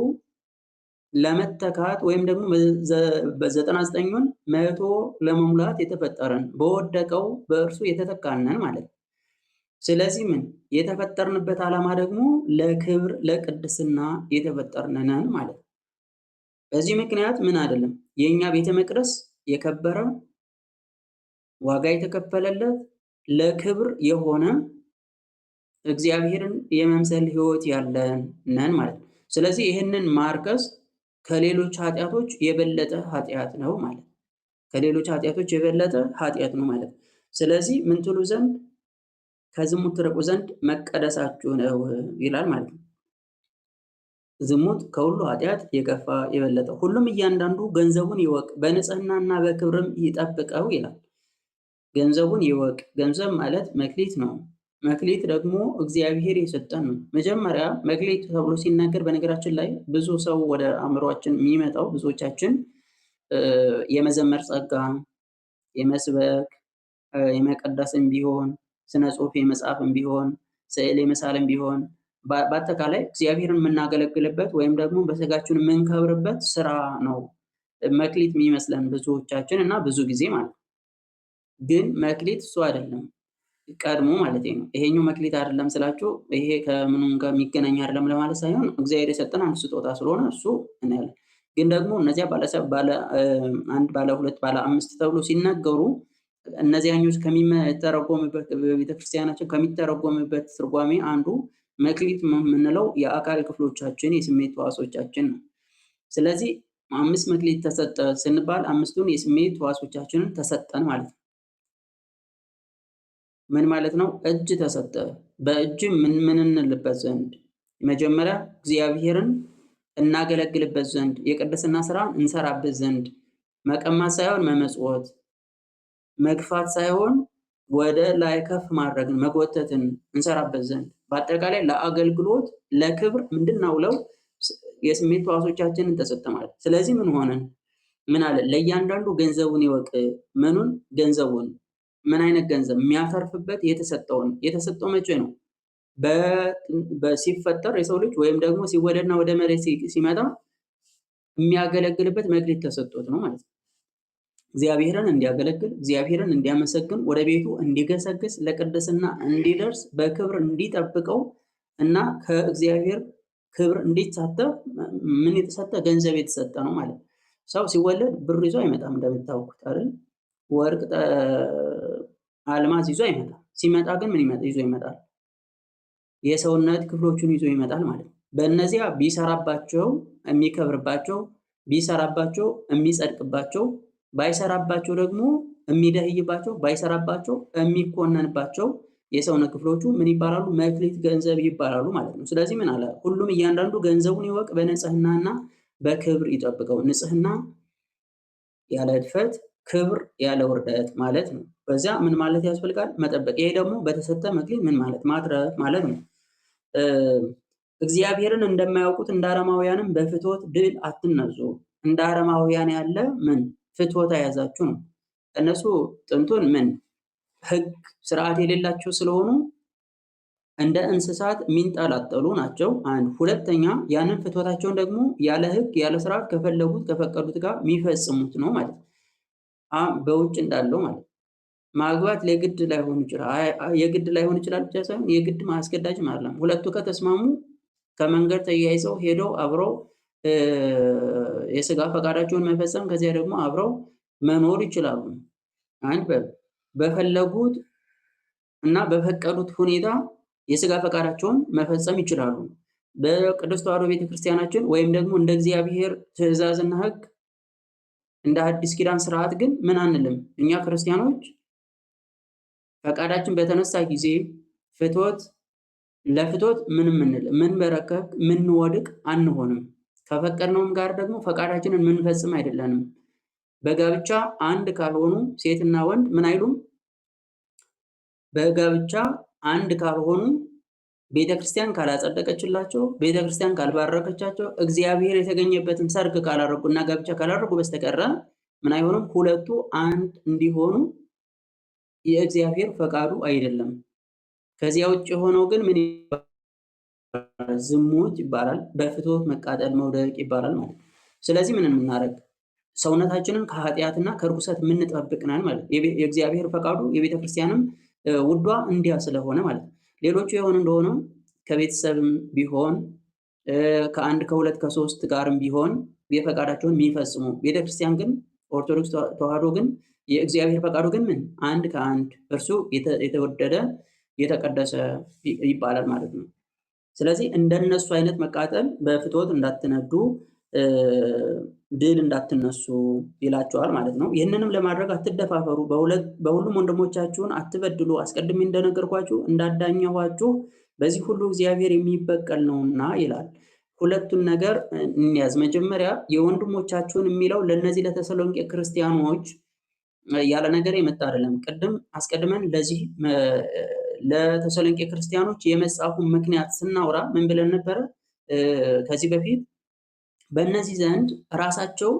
ለመተካት ወይም ደግሞ በ99ን መቶ ለመሙላት የተፈጠረን በወደቀው በእርሱ የተተካነን ማለት ነው። ስለዚህ ምን የተፈጠርንበት ዓላማ ደግሞ ለክብር ለቅድስና የተፈጠርነን ማለት ነው። በዚህ ምክንያት ምን አይደለም የኛ ቤተ መቅደስ የከበረ ዋጋ የተከፈለለት ለክብር የሆነ እግዚአብሔርን የመምሰል ሕይወት ያለን ነን ማለት ነው። ስለዚህ ይህንን ማርከስ ከሌሎች ኃጢአቶች የበለጠ ኃጢአት ነው ማለት ነው። ከሌሎች ኃጢአቶች የበለጠ ኃጢአት ነው ማለት ነው። ስለዚህ ምን ትሉ ዘንድ ከዝሙት ትርቁ ዘንድ መቀደሳችሁ ነው ይላል ማለት ነው። ዝሙት ከሁሉ ኃጢአት የከፋ የበለጠ፣ ሁሉም እያንዳንዱ ገንዘቡን ይወቅ በንጽህናና በክብርም ይጠብቀው ይላል። ገንዘቡን ይወቅ። ገንዘብ ማለት መክሊት ነው። መክሊት ደግሞ እግዚአብሔር የሰጠን ነው። መጀመሪያ መክሊት ተብሎ ሲናገር በነገራችን ላይ ብዙ ሰው ወደ አእምሯችን የሚመጣው ብዙዎቻችን የመዘመር ጸጋ፣ የመስበክ የመቀደስም ቢሆን ስነ ጽሁፍ የመጻፍም ቢሆን ስዕል የመሳልም ቢሆን በአጠቃላይ እግዚአብሔርን የምናገለግልበት ወይም ደግሞ በስጋችን የምንከብርበት ስራ ነው መክሊት የሚመስለን ብዙዎቻችን እና ብዙ ጊዜ ማለት ነው። ግን መክሊት እሱ አይደለም ቀድሞ ማለት ነው። ይሄኛው መክሊት አይደለም ስላችሁ ይሄ ከምንም ጋር የሚገናኝ አይደለም ለማለት ሳይሆን እግዚአብሔር የሰጠን አንድ ስጦታ ስለሆነ እሱ እናያለን። ግን ደግሞ እነዚያ ባለ አንድ ባለ ሁለት ባለ አምስት ተብሎ ሲናገሩ እነዚያኞች ከሚተረጎምበት በቤተክርስቲያናችን ከሚተረጎምበት ትርጓሜ አንዱ መክሊት የምንለው የአካል ክፍሎቻችን የስሜት ሕዋሶቻችን ነው። ስለዚህ 5 መክሊት ተሰጠ ስንባል 5ቱን የስሜት ሕዋሶቻችንን ተሰጠን ማለት ነው። ምን ማለት ነው? እጅ ተሰጠ። በእጅ ምን እንልበት ዘንድ መጀመሪያ እግዚአብሔርን እናገለግልበት ዘንድ የቅድስና ስራ እንሰራበት ዘንድ መቀማት ሳይሆን መመጽወት፣ መግፋት ሳይሆን ወደ ላይ ከፍ ማድረግን መጎተትን እንሰራበት ዘንድ በአጠቃላይ ለአገልግሎት ለክብር እንድናውለው የስሜት ሕዋሶቻችንን ተሰጠ ማለት። ስለዚህ ምን ሆነን ምን አለ? ለእያንዳንዱ ገንዘቡን ይወቅ። ምኑን? ገንዘቡን። ምን አይነት ገንዘብ? የሚያተርፍበት የተሰጠውን። የተሰጠው መቼ ነው? ሲፈጠር የሰው ልጅ ወይም ደግሞ ሲወለድና ወደ መሬት ሲመጣ የሚያገለግልበት መክሊት ተሰጥቶት ነው ማለት ነው። እግዚአብሔርን እንዲያገለግል እግዚአብሔርን እንዲያመሰግን ወደ ቤቱ እንዲገሰግስ ለቅድስና እንዲደርስ በክብር እንዲጠብቀው እና ከእግዚአብሔር ክብር እንዲሳተፍ ምን የተሰጠ? ገንዘብ የተሰጠ ነው ማለት ነው። ሰው ሲወለድ ብር ይዞ አይመጣም እንደምታውቁት አይደል? ወርቅ አልማዝ ይዞ አይመጣም። ሲመጣ ግን ምን ይዞ ይመጣል? የሰውነት ክፍሎቹን ይዞ ይመጣል ማለት ነው። በእነዚያ ቢሰራባቸው የሚከብርባቸው፣ ቢሰራባቸው የሚጸድቅባቸው፣ ባይሰራባቸው ደግሞ የሚደህይባቸው፣ ባይሰራባቸው የሚኮነንባቸው የሰውነት ክፍሎቹ ምን ይባላሉ? መክሊት ገንዘብ ይባላሉ ማለት ነው። ስለዚህ ምን አለ? ሁሉም እያንዳንዱ ገንዘቡን ይወቅ በንጽህናና በክብር ይጠብቀው። ንጽህና ያለ እድፈት፣ ክብር ያለ ውርደት ማለት ነው። በዚያ ምን ማለት ያስፈልጋል? መጠበቅ። ይሄ ደግሞ በተሰጠ መክሊት ምን ማለት? ማትረፍ ማለት ነው። እግዚአብሔርን እንደማያውቁት እንደ አረማውያንም በፍትወት ድል አትነዙ። እንደ አረማውያን ያለ ምን ፍትወት አያዛችሁ ነው። እነሱ ጥንቱን ምን ሕግ ስርዓት የሌላቸው ስለሆኑ እንደ እንስሳት የሚንጠላጠሉ ናቸው። አንድ ሁለተኛ ያንን ፍትወታቸውን ደግሞ ያለ ሕግ ያለ ስርዓት ከፈለጉት ከፈቀዱት ጋር የሚፈጽሙት ነው ማለት ነው። በውጭ እንዳለው ማለት ነው። ማግባት ለግድ ላይሆን ይችላል። የግድ ላይሆን ይችላል ብቻ ሳይሆን የግድ አስገዳጅም አይደለም። ሁለቱ ከተስማሙ ከመንገድ ተያይዘው ሄደው አብረው የስጋ ፈቃዳቸውን መፈጸም ከዚያ ደግሞ አብረው መኖር ይችላሉ። አንድ በፈለጉት እና በፈቀዱት ሁኔታ የስጋ ፈቃዳቸውን መፈጸም ይችላሉ። በቅድስት ተዋሕዶ ቤተክርስቲያናችን ወይም ደግሞ እንደ እግዚአብሔር ትእዛዝና ሕግ እንደ አዲስ ኪዳን ስርዓት ግን ምን አንልም። እኛ ክርስቲያኖች ፈቃዳችን በተነሳ ጊዜ ለፍትወት ምን በረከክ ምን ወድቅ አንሆንም። ከፈቀድነውም ጋር ደግሞ ፈቃዳችንን ምንፈጽም አይደለንም። በጋብቻ አንድ ካልሆኑ ሴትና ወንድ ምን አይሉም። በጋብቻ አንድ ካልሆኑ ቤተክርስቲያን ካላጸደቀችላቸው፣ ቤተክርስቲያን ካልባረከቻቸው፣ እግዚአብሔር የተገኘበትን ሰርግ ካላረጉ እና ጋብቻ ካላረጉ በስተቀረ ምን አይሆንም። ሁለቱ አንድ እንዲሆኑ የእግዚአብሔር ፈቃዱ አይደለም። ከዚያ ውጭ የሆነው ግን ምን ይባላል? ዝሙት ይባላል። በፍትወት መቃጠል መውደቅ ይባላል ማለት ነው። ስለዚህ ምን እናደርግ? ሰውነታችንን ከኃጢአትና ከርኩሰት የምንጠብቅ ነን ማለት ነው። የእግዚአብሔር ፈቃዱ የቤተክርስቲያንም ውዷ እንዲያ ስለሆነ ማለት ነው። ሌሎቹ የሆኑ እንደሆነ ከቤተሰብም ቢሆን ከአንድ ከሁለት ከሶስት ጋርም ቢሆን የፈቃዳቸውን የሚፈጽሙ ቤተክርስቲያን ግን ኦርቶዶክስ ተዋሕዶ ግን የእግዚአብሔር ፈቃዱ ግን ምን አንድ ከአንድ እርሱ የተወደደ የተቀደሰ ይባላል ማለት ነው። ስለዚህ እንደነሱ አይነት መቃጠል በፍትወት እንዳትነዱ ድል እንዳትነሱ ይላቸዋል ማለት ነው። ይህንንም ለማድረግ አትደፋፈሩ፣ በሁሉም ወንድሞቻችሁን አትበድሉ፣ አስቀድሜ እንደነገርኳችሁ እንዳዳኘኋችሁ በዚህ ሁሉ እግዚአብሔር የሚበቀል ነውና ይላል። ሁለቱን ነገር እንያዝ። መጀመሪያ የወንድሞቻችሁን የሚለው ለእነዚህ ለተሰሎንቄ ክርስቲያኖች ያለ ነገር የመጣ አይደለም። ቅድም አስቀድመን ለዚህ ለተሰሎንቄ ክርስቲያኖች የመጻፉን ምክንያት ስናወራ ምን ብለን ነበረ? ከዚህ በፊት በእነዚህ ዘንድ ራሳቸው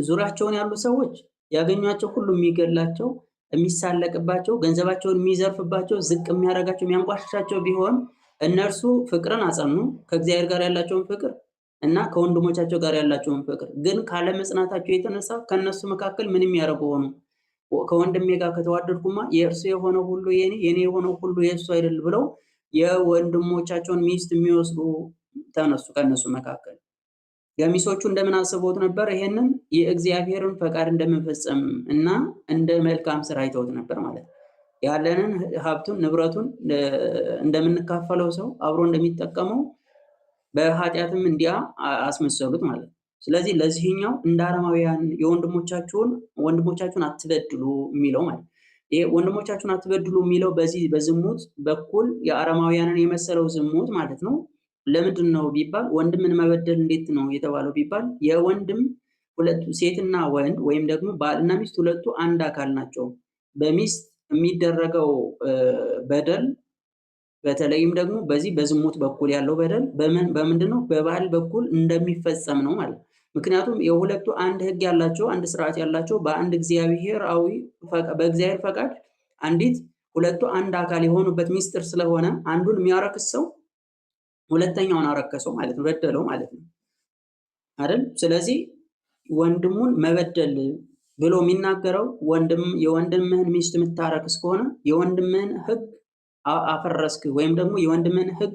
ዙሪያቸውን ያሉ ሰዎች ያገኟቸው ሁሉ የሚገላቸው፣ የሚሳለቅባቸው፣ ገንዘባቸውን የሚዘርፍባቸው፣ ዝቅ የሚያደርጋቸው፣ የሚያንቋሽሻቸው ቢሆን እነርሱ ፍቅርን አጸኑ። ከእግዚአብሔር ጋር ያላቸውን ፍቅር እና ከወንድሞቻቸው ጋር ያላቸውን ፍቅር ግን ካለመጽናታቸው የተነሳ ከእነሱ መካከል ምን የሚያደርጉ ሆኑ? ከወንድሜ ጋር ከተዋደድኩማ የእርሱ የሆነው ሁሉ የኔ የሆነው ሁሉ የእሱ አይደል ብለው የወንድሞቻቸውን ሚስት የሚወስዱ ተነሱ። ከእነሱ መካከል ገሚሶቹ እንደምን አስበውት ነበር? ይሄንን የእግዚአብሔርን ፈቃድ እንደመፈጸም እና እንደ መልካም ስራ አይተውት ነበር ማለት ነው። ያለንን ሀብቱን ንብረቱን እንደምንካፈለው ሰው አብሮ እንደሚጠቀመው በኃጢአትም እንዲያ አስመሰሉት ማለት ነው። ስለዚህ ለዚህኛው እንደ አረማውያን ወንድሞቻችሁን አትበድሉ የሚለው ማለት ይሄ ወንድሞቻችሁን አትበድሉ የሚለው በዚህ በዝሙት በኩል የአረማውያንን የመሰለው ዝሙት ማለት ነው። ለምንድን ነው ቢባል ወንድምን መበደል እንዴት ነው የተባለው ቢባል የወንድም ሁለቱ ሴትና ወንድ ወይም ደግሞ ባልና ሚስት ሁለቱ አንድ አካል ናቸው። በሚስት የሚደረገው በደል በተለይም ደግሞ በዚህ በዝሙት በኩል ያለው በደል በምንድን ነው? በባል በኩል እንደሚፈጸም ነው ማለት ነው። ምክንያቱም የሁለቱ አንድ ሕግ ያላቸው አንድ ስርዓት ያላቸው በአንድ በእግዚአብሔር ፈቃድ አንዲት ሁለቱ አንድ አካል የሆኑበት ሚስጥር ስለሆነ አንዱን የሚያረክስ ሰው ሁለተኛውን አረከሰው ማለት ነው፣ በደለው ማለት ነው አይደል? ስለዚህ ወንድሙን መበደል ብሎ የሚናገረው የወንድምህን ሚስት የምታረክስ ከሆነ የወንድምህን ሕግ አፈረስክ ወይም ደግሞ የወንድምህን ሕግ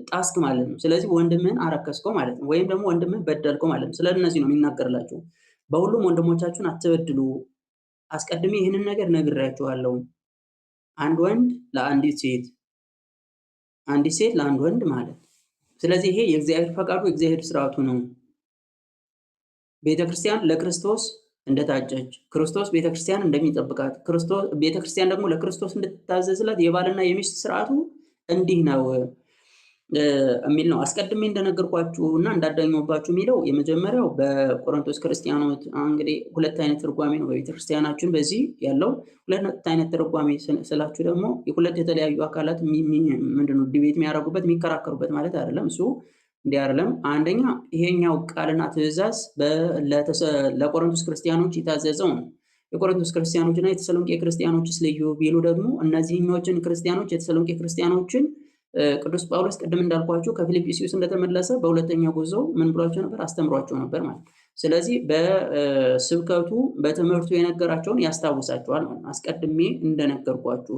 ጣስክ ማለት ነው። ስለዚህ ወንድምህን አረከስከው ማለት ነው፣ ወይም ደግሞ ወንድምህን በደልከው ማለት ነው። ስለዚህ ነው የሚናገርላችሁ። በሁሉም ወንድሞቻችሁን አትበድሉ፣ አስቀድሜ ይህንን ነገር ነግሬያችኋለሁ። አንድ ወንድ ለአንዲት ሴት፣ አንዲት ሴት ለአንድ ወንድ ማለት። ስለዚህ ይሄ የእግዚአብሔር ፈቃዱ የእግዚአብሔር ስርዓቱ ነው። ቤተክርስቲያን ለክርስቶስ እንደታጨች፣ ክርስቶስ ቤተክርስቲያን እንደሚጠብቃት፣ ቤተክርስቲያን ደግሞ ለክርስቶስ እንድትታዘዝላት የባልና የሚስት ስርዓቱ እንዲህ ነው የሚል ነው። አስቀድሜ እንደነገርኳችሁ እና እንዳዳኘሁባችሁ የሚለው የመጀመሪያው በቆሮንቶስ ክርስቲያኖች እንግዲህ ሁለት አይነት ትርጓሜ ነው በቤተክርስቲያናችን በዚህ ያለው። ሁለት አይነት ትርጓሜ ስላችሁ ደግሞ የሁለት የተለያዩ አካላት ምንድነው ዲቤት የሚያደርጉበት የሚከራከሩበት ማለት አይደለም። እሱ እንዲህ አይደለም። አንደኛ ይሄኛው ቃልና ትእዛዝ ለቆሮንቶስ ክርስቲያኖች የታዘዘው ነው። የቆሮንቶስ ክርስቲያኖች እና የተሰሎንቄ ክርስቲያኖችስ ልዩ ቢሉ ደግሞ እነዚህኞችን ክርስቲያኖች የተሰሎንቄ ክርስቲያኖችን ቅዱስ ጳውሎስ ቅድም እንዳልኳችሁ ከፊልጵስዩስ እንደተመለሰ በሁለተኛው ጉዞ ምን ብሏቸው ነበር? አስተምሯቸው ነበር ማለት ነው። ስለዚህ በስብከቱ በትምህርቱ የነገራቸውን ያስታውሳቸዋል ማለት ነው። አስቀድሜ እንደነገርኳችሁ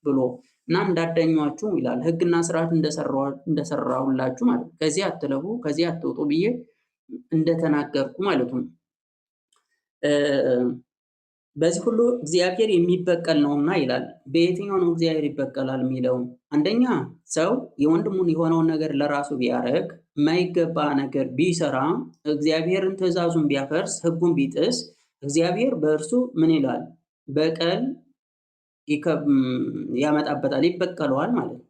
ብሎ እና እንዳዳኟችሁ ይላል። ሕግና ስርዓት እንደሰራሁላችሁ ማለት ነው። ከዚህ አትለፉ፣ ከዚህ አትውጡ ብዬ እንደተናገርኩ ማለቱ ነው። በዚህ ሁሉ እግዚአብሔር የሚበቀል ነውና ይላል። በየትኛው ነው እግዚአብሔር ይበቀላል የሚለው? አንደኛ ሰው የወንድሙን የሆነውን ነገር ለራሱ ቢያደርግ፣ የማይገባ ነገር ቢሰራ፣ እግዚአብሔርን ትእዛዙን ቢያፈርስ፣ ሕጉን ቢጥስ እግዚአብሔር በእርሱ ምን ይላል? በቀል ያመጣበታል፣ ይበቀለዋል ማለት ነው።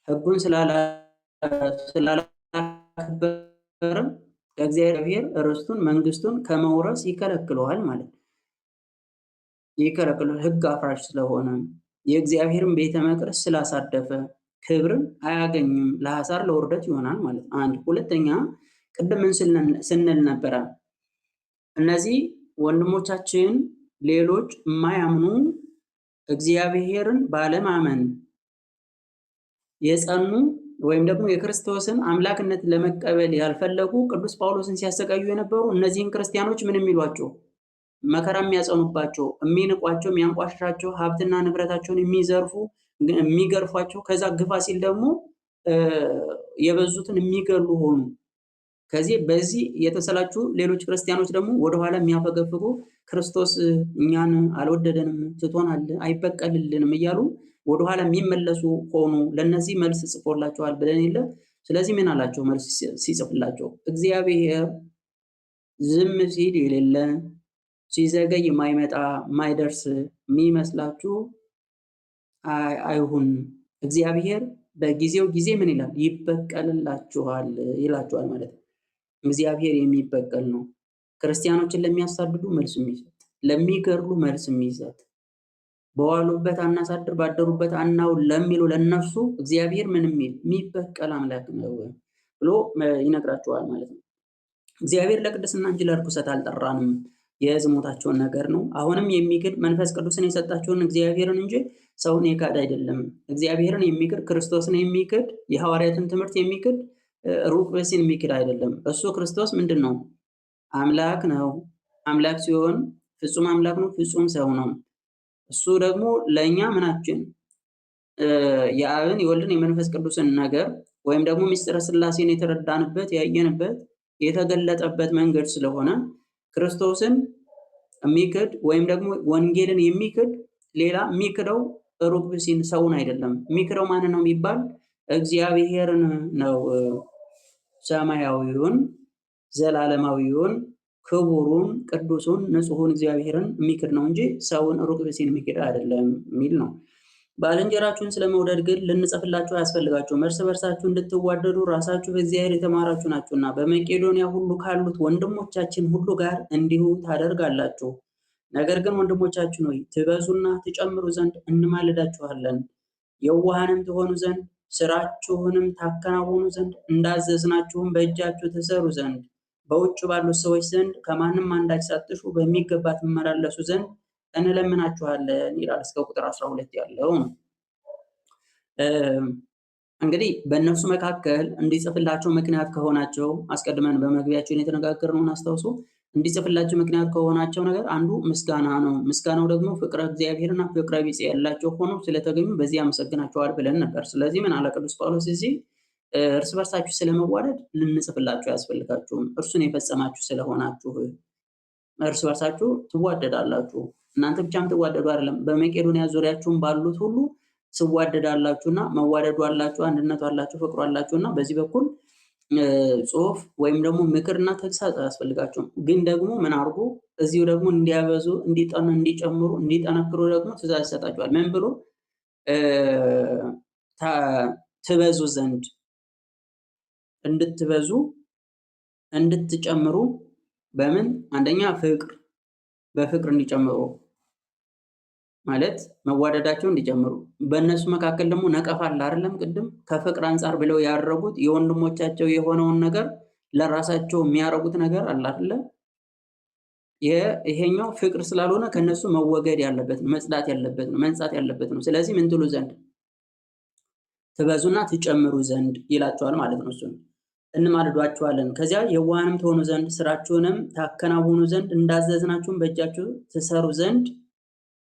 ሕጉን ስላላከበረ እግዚአብሔር ርስቱን መንግስቱን ከመውረስ ይከለክለዋል ማለት ነው። ይከለክለዋል ሕግ አፍራሽ ስለሆነ የእግዚአብሔርን ቤተ መቅደስ ስላሳደፈ ክብርን አያገኝም፣ ለሐሳር ለውርደት ይሆናል ማለት ነው። አንድ ሁለተኛ ቅድም ስንል ነበረ እነዚህ ወንድሞቻችን ሌሎች የማያምኑ እግዚአብሔርን ባለማመን የጸኑ ወይም ደግሞ የክርስቶስን አምላክነት ለመቀበል ያልፈለጉ ቅዱስ ጳውሎስን ሲያሰቃዩ የነበሩ እነዚህን ክርስቲያኖች ምን የሚሏቸው? መከራ የሚያጸኑባቸው፣ የሚንቋቸው፣ የሚያንቋሽሻቸው፣ ሀብትና ንብረታቸውን የሚዘርፉ፣ የሚገርፏቸው፣ ከዛ ግፋ ሲል ደግሞ የበዙትን የሚገሉ ሆኑ። በዚህ የተሰላቹ ሌሎች ክርስቲያኖች ደግሞ ወደኋላ የሚያፈገፍጉ ክርስቶስ እኛን አልወደደንም፣ ትቶናል፣ አይበቀልልንም እያሉ ወደኋላ የሚመለሱ ሆኑ። ለነዚህ መልስ ጽፎላቸዋል ብለን የለ። ስለዚህ ምን አላቸው? መልስ ሲጽፍላቸው እግዚአብሔር ዝም ሲል የሌለ ሲዘገይ የማይመጣ የማይደርስ የሚመስላችሁ አይሁን። እግዚአብሔር በጊዜው ጊዜ ምን ይላል? ይበቀልላችኋል ይላችኋል ማለት ነው። እግዚአብሔር የሚበቀል ነው። ክርስቲያኖችን ለሚያሳድዱ መልስ የሚሰጥ፣ ለሚገድሉ መልስ የሚሰጥ፣ በዋሉበት አናሳድር ባደሩበት አናውል ለሚሉ ለነሱ እግዚአብሔር ምን የሚበቀል አምላክ ነው ብሎ ይነግራቸዋል ማለት ነው። እግዚአብሔር ለቅድስና እንጂ ለርኩሰት አልጠራንም። የዝሙታቸውን ነገር ነው። አሁንም የሚክድ መንፈስ ቅዱስን የሰጣቸውን እግዚአብሔርን እንጂ ሰውን የካድ አይደለም። እግዚአብሔርን የሚክድ ክርስቶስን የሚክድ የሐዋርያትን ትምህርት የሚክድ ሩቅ ብእሲን የሚክድ አይደለም። እሱ ክርስቶስ ምንድን ነው? አምላክ ነው። አምላክ ሲሆን ፍጹም አምላክ ነው፣ ፍጹም ሰው ነው። እሱ ደግሞ ለእኛ ምናችን የአብን የወልድን የመንፈስ ቅዱስን ነገር ወይም ደግሞ ምስጢረ ሥላሴን የተረዳንበት ያየንበት የተገለጠበት መንገድ ስለሆነ ክርስቶስን የሚክድ ወይም ደግሞ ወንጌልን የሚክድ ሌላ የሚክደው ሩቅ ብእሲን ሰውን አይደለም። የሚክደው ማንን ነው የሚባል? እግዚአብሔርን ነው። ሰማያዊውን፣ ዘላለማዊውን፣ ክቡሩን፣ ቅዱሱን፣ ንጹሑን እግዚአብሔርን የሚክድ ነው እንጂ ሰውን ሩቅ ብእሲን የሚክድ አይደለም የሚል ነው። ባልንጀራችሁን ስለመውደድ ግን ልንጽፍላችሁ አያስፈልጋችሁም። እርስ በርሳችሁ እንድትዋደዱ ራሳችሁ በእግዚአብሔር የተማራችሁ ናችሁና በመቄዶንያ ሁሉ ካሉት ወንድሞቻችን ሁሉ ጋር እንዲሁ ታደርጋላችሁ። ነገር ግን ወንድሞቻችን ሆይ ትበዙና ትጨምሩ ዘንድ እንማልዳችኋለን። የዋሃንም ትሆኑ ዘንድ ስራችሁንም ታከናውኑ ዘንድ እንዳዘዝናችሁም በእጃችሁ ትሰሩ ዘንድ በውጭ ባሉት ሰዎች ዘንድ ከማንም አንዳች ሳትሹ በሚገባ ትመላለሱ ዘንድ እንለምናችኋለን ይላል። እስከ ቁጥር 12 ያለው ነው። እንግዲህ በእነሱ መካከል እንዲጽፍላቸው ምክንያት ከሆናቸው አስቀድመን በመግቢያችን የተነጋገርነውን አስታውሱ። እንዲጽፍላቸው ምክንያት ከሆናቸው ነገር አንዱ ምስጋና ነው። ምስጋናው ደግሞ ፍቅረ እግዚአብሔርና ፍቅረ ቢጽ ያላቸው ሆነው ስለተገኙ በዚህ አመሰግናቸዋል ብለን ነበር። ስለዚህ ምን አለ ቅዱስ ጳውሎስ እዚህ? እርስ በርሳችሁ ስለመዋደድ ልንጽፍላችሁ አያስፈልጋችሁም። እርሱን የፈጸማችሁ ስለሆናችሁ እርስ በርሳችሁ ትዋደዳላችሁ። እናንተ ብቻም ትዋደዱ አይደለም፣ በመቄዶንያ ዙሪያችሁም ባሉት ሁሉ ትዋደዳላችሁና መዋደዱ አላችሁ፣ አንድነቱ አላችሁ፣ ፍቅሩ አላችሁና በዚህ በኩል ጽሁፍ ወይም ደግሞ ምክርና ተግሳጽ አያስፈልጋቸውም። ግን ደግሞ ምን አድርጉ? እዚሁ ደግሞ እንዲያበዙ፣ እንዲጠኑ፣ እንዲጨምሩ፣ እንዲጠነክሩ ደግሞ ትእዛዝ ይሰጣቸዋል። ምን ብሎ? ትበዙ ዘንድ፣ እንድትበዙ፣ እንድትጨምሩ። በምን? አንደኛ ፍቅር፣ በፍቅር እንዲጨምሩ ማለት መዋደዳቸው እንዲጨምሩ። በእነሱ መካከል ደግሞ ነቀፋ አለ አይደለም? ቅድም ከፍቅር አንጻር ብለው ያደረጉት የወንድሞቻቸው የሆነውን ነገር ለራሳቸው የሚያደርጉት ነገር አለ አይደለ? ይሄኛው ፍቅር ስላልሆነ ከነሱ መወገድ ያለበት ነው፣ መጽዳት ያለበት ነው፣ መንጻት ያለበት ነው። ስለዚህ ምን ትሉ ዘንድ? ትበዙና ትጨምሩ ዘንድ ይላቸዋል ማለት ነው። እሱን እንማልዷችኋለን። ከዚያ የዋሃንም ትሆኑ ዘንድ ስራችሁንም ታከናውኑ ዘንድ እንዳዘዝናችሁም በእጃችሁ ትሰሩ ዘንድ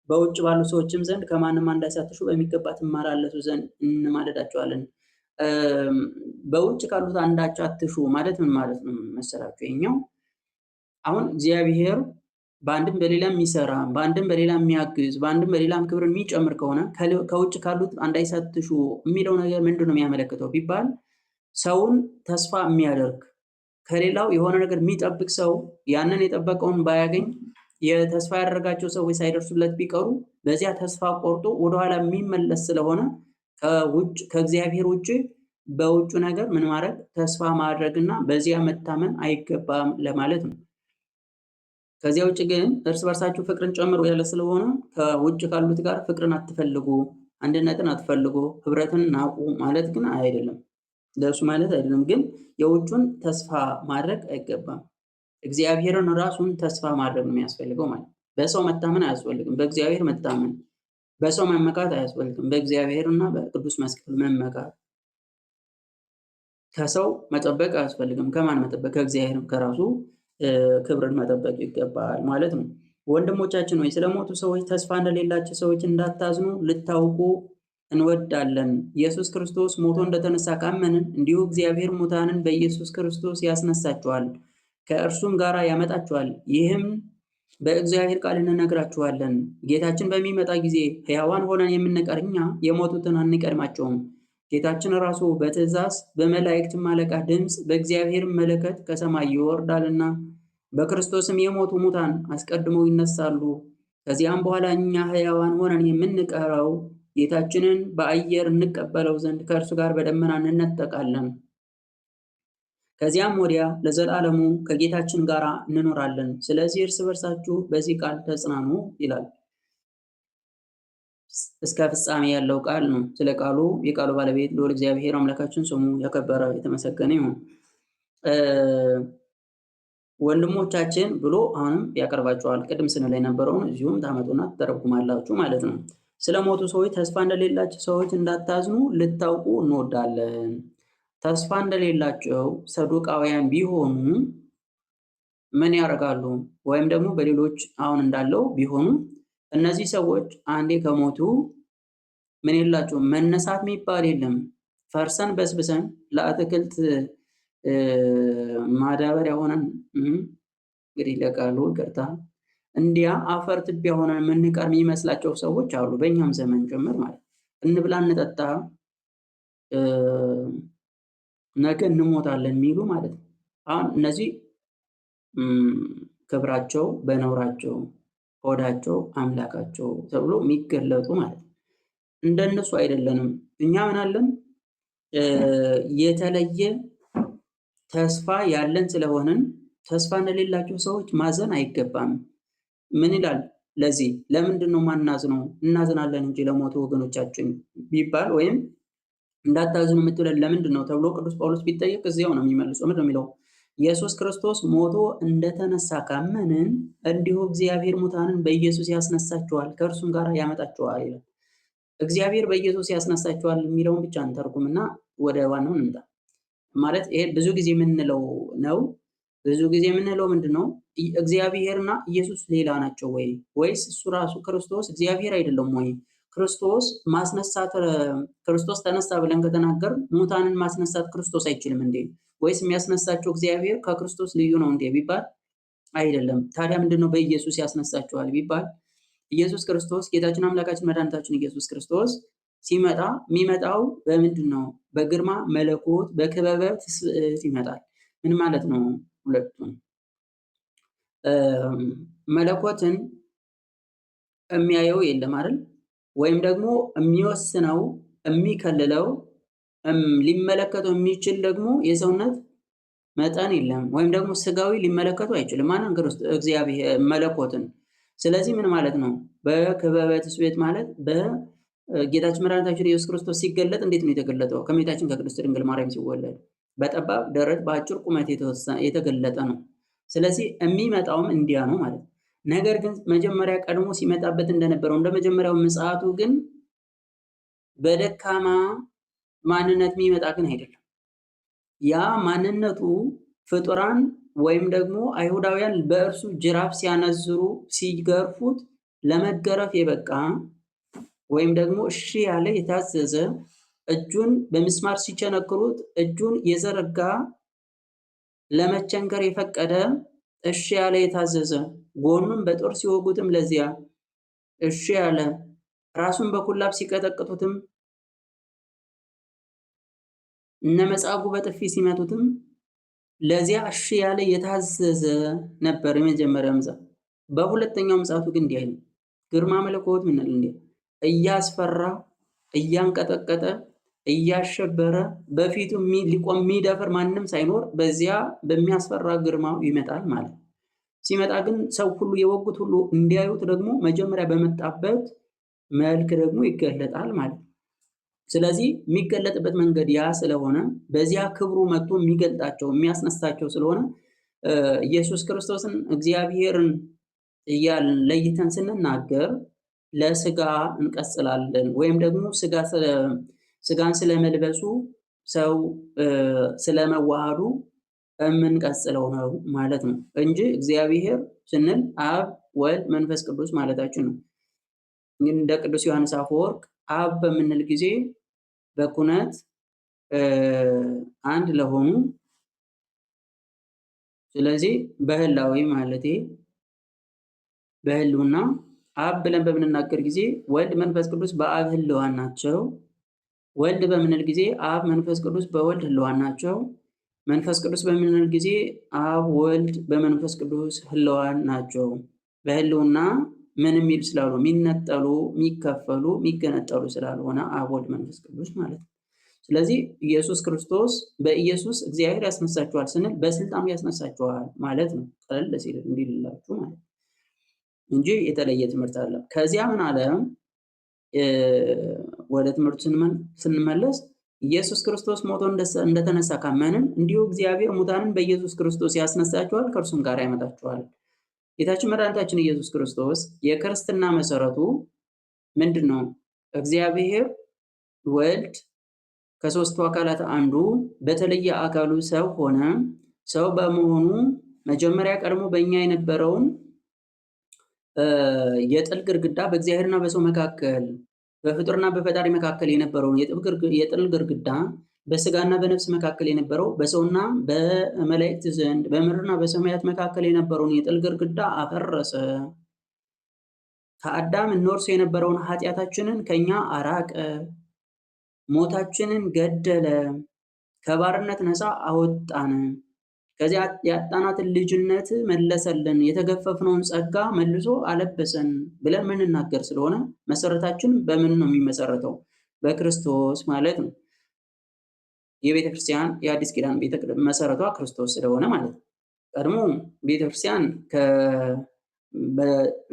በውጭ ባሉ ሰዎችም ዘንድ ከማንም እንዳይሳትሹ በሚገባ ትማላለሱ ዘንድ እንማልዳችኋለን። በውጭ ካሉት አንዳቸው አትሹ ማለት ምን ማለት ነው መሰላችሁ? ይሄኛው አሁን እግዚአብሔር በአንድም በሌላ የሚሰራ በአንድም በሌላ የሚያግዝ በአንድም በሌላም ክብር የሚጨምር ከሆነ ከውጭ ካሉት እንዳይሳትሹ የሚለው ነገር ምንድን ነው የሚያመለክተው ቢባል ሰውን ተስፋ የሚያደርግ ከሌላው የሆነ ነገር የሚጠብቅ ሰው ያንን የጠበቀውን ባያገኝ የተስፋ ያደረጋቸው ሰዎች ሳይደርሱለት ቢቀሩ በዚያ ተስፋ ቆርጦ ወደኋላ የሚመለስ ስለሆነ ከእግዚአብሔር ውጭ በውጩ ነገር ምን ማድረግ ተስፋ ማድረግና በዚያ መታመን አይገባም ለማለት ነው። ከዚያ ውጭ ግን እርስ በርሳችሁ ፍቅርን ጨምሩ ያለ ስለሆነ ከውጭ ካሉት ጋር ፍቅርን አትፈልጉ፣ አንድነትን አትፈልጉ፣ ህብረትን ናቁ ማለት ግን አይደለም። ለእሱ ማለት አይደለም። ግን የውጩን ተስፋ ማድረግ አይገባም። እግዚአብሔርን ራሱን ተስፋ ማድረግ ነው የሚያስፈልገው ማለት ነው። በሰው መታመን አያስፈልግም። በእግዚአብሔር መታመን፣ በሰው መመካት አያስፈልግም። በእግዚአብሔርና በቅዱስ መስቀል መመካት። ከሰው መጠበቅ አያስፈልግም። ከማን መጠበቅ? ከእግዚአብሔር ከራሱ ክብርን መጠበቅ ይገባል ማለት ነው። ወንድሞቻችን ሆይ ስለሞቱ ሰዎች ተስፋ እንደሌላቸው ሰዎች እንዳታዝኑ ልታውቁ እንወዳለን። ኢየሱስ ክርስቶስ ሞቶ እንደተነሳ ካመንን እንዲሁ እግዚአብሔር ሙታንን በኢየሱስ ክርስቶስ ያስነሳቸዋል፣ ከእርሱም ጋር ያመጣቸዋል። ይህም በእግዚአብሔር ቃል እንነግራችኋለን። ጌታችን በሚመጣ ጊዜ ሕያዋን ሆነን የምንቀር እኛ የሞቱትን አንቀድማቸውም። ጌታችን ራሱ በትእዛዝ በመላእክትም አለቃ ድምፅ በእግዚአብሔር መለከት ከሰማይ ይወርዳልና በክርስቶስም የሞቱ ሙታን አስቀድመው ይነሳሉ። ከዚያም በኋላ እኛ ሕያዋን ሆነን የምንቀረው ጌታችንን በአየር እንቀበለው ዘንድ ከእርሱ ጋር በደመና እንነጠቃለን። ከዚያም ወዲያ ለዘላለሙ ከጌታችን ጋር እንኖራለን። ስለዚህ እርስ በርሳችሁ በዚህ ቃል ተጽናኑ ይላል። እስከ ፍጻሜ ያለው ቃል ነው። ስለ ቃሉ የቃሉ ባለቤት ልዑል እግዚአብሔር አምላካችን ስሙ ያከበረ የተመሰገነ ይሁን። ወንድሞቻችን ብሎ አሁንም ያቀርባቸዋል። ቅድም ስንል የነበረውን እዚሁም ታመጡና ትተረጉማላችሁ ማለት ነው። ስለሞቱ ሰዎች ተስፋ እንደሌላቸው ሰዎች እንዳታዝኑ ልታውቁ እንወዳለን። ተስፋ እንደሌላቸው ሰዱቃውያን ቢሆኑ ምን ያደርጋሉ? ወይም ደግሞ በሌሎች አሁን እንዳለው ቢሆኑ እነዚህ ሰዎች አንዴ ከሞቱ ምን የላቸውም፣ መነሳት የሚባል የለም። ፈርሰን በስብሰን ለአትክልት ማዳበሪያ ሆነን እንግዲህ ለቃሉ ይቅርታ እንዲያ አፈር ትቢያ ሆነን የምንቀር የሚመስላቸው ሰዎች አሉ፣ በእኛም ዘመን ጭምር ማለት እንብላ እንጠጣ ነገ እንሞታለን የሚሉ ማለት ነው። አሁን እነዚህ ክብራቸው በነውራቸው ሆዳቸው አምላካቸው ተብሎ የሚገለጡ ማለት ነው። እንደነሱ አይደለንም። እኛ ምን አለን? የተለየ ተስፋ ያለን ስለሆንን ተስፋ እንደሌላቸው ሰዎች ማዘን አይገባም። ምን ይላል? ለዚህ ለምንድን ነው ማናዝነው? እናዝናለን እንጂ ለሞቱ ወገኖቻችን ቢባል ወይም እንዳታዝኑ የምትለን ለምንድን ነው ተብሎ ቅዱስ ጳውሎስ ቢጠየቅ እዚያው ነው የሚመልሰው። ምንድን ነው የሚለው? ኢየሱስ ክርስቶስ ሞቶ እንደተነሳ ካመንን እንዲሁ እግዚአብሔር ሙታንን በኢየሱስ ያስነሳቸዋል፣ ከእርሱም ጋር ያመጣቸዋል ይላል። እግዚአብሔር በኢየሱስ ያስነሳቸዋል የሚለውን ብቻ እንተርጉምና ወደ ዋናው እንምጣ። ማለት ይሄ ብዙ ጊዜ የምንለው ነው። ብዙ ጊዜ የምንለው ምንድን ነው? እግዚአብሔርና ኢየሱስ ሌላ ናቸው ወይ? ወይስ እሱ ራሱ ክርስቶስ እግዚአብሔር አይደለም ወይ? ክርስቶስ ማስነሳት ክርስቶስ ተነሳ ብለን ከተናገር ሙታንን ማስነሳት ክርስቶስ አይችልም እንዴ? ወይስ የሚያስነሳቸው እግዚአብሔር ከክርስቶስ ልዩ ነው እንዴ ቢባል አይደለም። ታዲያ ምንድነው በኢየሱስ ያስነሳቸዋል ቢባል ኢየሱስ ክርስቶስ ጌታችን አምላካችን መድኃኒታችን ኢየሱስ ክርስቶስ ሲመጣ የሚመጣው በምንድን ነው? በግርማ መለኮት በክበበ ትስብእት ይመጣል። ምን ማለት ነው? ሁለቱም መለኮትን የሚያየው የለም አይደል? ወይም ደግሞ የሚወስነው የሚከልለው ሊመለከተው የሚችል ደግሞ የሰውነት መጠን የለም። ወይም ደግሞ ስጋዊ ሊመለከቱ አይችልም ማንም እግዚአብሔር መለኮትን። ስለዚህ ምን ማለት ነው? በክበበ ትስብእት ማለት በጌታችን መድኃኒታችን ኢየሱስ ክርስቶስ ሲገለጥ እንዴት ነው የተገለጠው? ከእመቤታችን ከቅድስት ድንግል ማርያም ሲወለድ በጠባብ ደረት በአጭር ቁመት የተገለጠ ነው። ስለዚህ የሚመጣውም እንዲያ ነው ማለት ነው። ነገር ግን መጀመሪያ ቀድሞ ሲመጣበት እንደነበረው እንደ መጀመሪያው ምጽአቱ ግን በደካማ ማንነት የሚመጣ ግን አይደለም። ያ ማንነቱ ፍጡራን ወይም ደግሞ አይሁዳውያን በእርሱ ጅራፍ ሲያነዝሩ ሲገርፉት ለመገረፍ የበቃ ወይም ደግሞ እሺ ያለ የታዘዘ እጁን በምስማር ሲቸነክሩት እጁን የዘረጋ ለመቸንከር የፈቀደ እሺ ያለ የታዘዘ ጎኑን በጦር ሲወጉትም ለዚያ እሺ ያለ ራሱን በኩላብ ሲቀጠቅጡትም እነ መጻጉዕ በጥፊ ሲመቱትም ለዚያ እሺ ያለ የታዘዘ ነበር የመጀመሪያው ምጽአት። በሁለተኛው ምጽአቱ ግን እንዲህ አይልም። ግርማ መለኮት ምንል እንዲህ እያስፈራ እያንቀጠቀጠ እያሸበረ በፊቱ ሊቆም የሚደፍር ማንም ሳይኖር በዚያ በሚያስፈራ ግርማው ይመጣል ማለት ነው። ሲመጣ ግን ሰው ሁሉ የወጉት ሁሉ እንዲያዩት ደግሞ መጀመሪያ በመጣበት መልክ ደግሞ ይገለጣል ማለት ነው። ስለዚህ የሚገለጥበት መንገድ ያ ስለሆነ በዚያ ክብሩ መጥቶ የሚገልጣቸው የሚያስነሳቸው ስለሆነ ኢየሱስ ክርስቶስን እግዚአብሔርን እያልን ለይተን ስንናገር ለስጋ እንቀጽላለን ወይም ደግሞ ስጋን ስለመልበሱ ሰው ስለመዋሃዱ የምንቀጽለው ነው ማለት ነው እንጂ እግዚአብሔር ስንል አብ፣ ወልድ፣ መንፈስ ቅዱስ ማለታችን ነው። እንደ ቅዱስ ዮሐንስ አፈወርቅ አብ በምንል ጊዜ በኩነት አንድ ለሆኑ ስለዚህ በህላዌ ማለቴ በህልውና አብ ብለን በምንናገር ጊዜ ወልድ መንፈስ ቅዱስ በአብ ህልዋን ናቸው። ወልድ በምንል ጊዜ አብ መንፈስ ቅዱስ በወልድ ህልዋን ናቸው። መንፈስ ቅዱስ በምንል ጊዜ አብ ወልድ በመንፈስ ቅዱስ ህልዋን ናቸው። በህልውና ምን የሚል ስላሉ የሚነጠሉ የሚከፈሉ የሚገነጠሉ ስላልሆነ አብ ወልድ መንፈስ ቅዱስ ማለት ነው። ስለዚህ ኢየሱስ ክርስቶስ በኢየሱስ እግዚአብሔር ያስነሳችኋል ስንል በስልጣኑ ያስነሳችኋል ማለት ነው። ቀለል ሲል እንዲልላችሁ ማለት ነው እንጂ የተለየ ትምህርት አለ። ከዚያ ምን አለ? ወደ ትምህርቱ ስንመለስ ኢየሱስ ክርስቶስ ሞቶ እንደተነሳ ካመንን እንዲሁ እግዚአብሔር ሙታንን በኢየሱስ ክርስቶስ ያስነሳችኋል፣ ከእርሱም ጋር ያመጣችኋል። ጌታችን መድኃኒታችን ኢየሱስ ክርስቶስ የክርስትና መሰረቱ ምንድን ነው? እግዚአብሔር ወልድ ከሦስቱ አካላት አንዱ በተለየ አካሉ ሰው ሆነ። ሰው በመሆኑ መጀመሪያ ቀድሞ በእኛ የነበረውን የጥል ግርግዳ በእግዚአብሔርና በሰው መካከል በፍጡርና በፈጣሪ መካከል የነበረውን የጥል ግርግዳ በስጋና በነፍስ መካከል የነበረው በሰውና በመላእክት ዘንድ በምድርና በሰማያት መካከል የነበረውን የጥል ግርግዳ አፈረሰ። ከአዳም እንወርስ የነበረውን ኃጢአታችንን ከኛ አራቀ። ሞታችንን ገደለ። ከባርነት ነፃ አወጣን። ከዚያ ያጣናትን ልጅነት መለሰልን። የተገፈፍነውን ጸጋ መልሶ አለበሰን ብለን ምንናገር ስለሆነ መሰረታችን በምን ነው የሚመሰረተው? በክርስቶስ ማለት ነው። የቤተ ክርስቲያን የአዲስ ኪዳን መሰረቷ ክርስቶስ ስለሆነ ማለት ነው። ቀድሞ ቤተ ክርስቲያን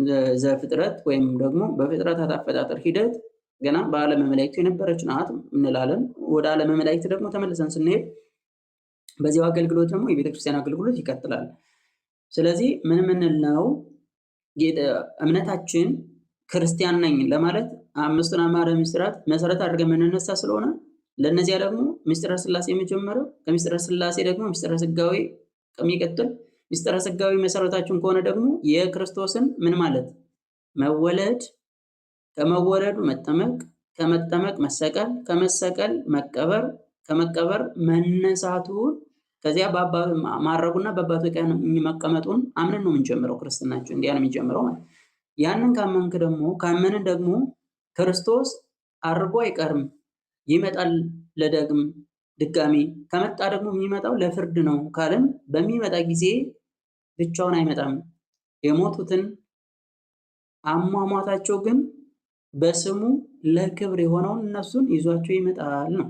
በዘፍጥረት ወይም ደግሞ በፍጥረታት አፈጣጠር ሂደት ገና በዓለመ መላእክት የነበረች ናት እንላለን። ወደ ዓለመ መላእክት ደግሞ ተመልሰን ስንሄድ በዚያው አገልግሎት ደግሞ የቤተ ክርስቲያን አገልግሎት ይቀጥላል። ስለዚህ ምን ምንል ነው? እምነታችን ክርስቲያን ነኝ ለማለት አምስቱን አዕማደ ምስጢራት መሰረት አድርገን የምንነሳ ስለሆነ ለእነዚያ ደግሞ ምስጢረ ሥላሴ የመጀመሪያው ከምስጢረ ሥላሴ ደግሞ ምስጢረ ሥጋዌ የሚቀጥል ምስጢረ ሥጋዌ መሰረታችን ከሆነ ደግሞ የክርስቶስን ምን ማለት መወለድ፣ ከመወለዱ መጠመቅ፣ ከመጠመቅ መሰቀል፣ ከመሰቀል መቀበር፣ ከመቀበር መነሳቱን ከዚያ ማረጉና በአባቱ ቀኝ መቀመጡን አምነን ነው የምንጀምረው። ክርስትናችን እንዲያ ነው የሚጀምረው ማለት። ያንን ካመንን ደግሞ ክርስቶስ አርጎ አይቀርም፣ ይመጣል ለዳግም ድጋሚ። ከመጣ ደግሞ የሚመጣው ለፍርድ ነው ካልን በሚመጣ ጊዜ ብቻውን አይመጣም። የሞቱትን አሟሟታቸው ግን በስሙ ለክብር የሆነውን እነሱን ይዟቸው ይመጣል ነው።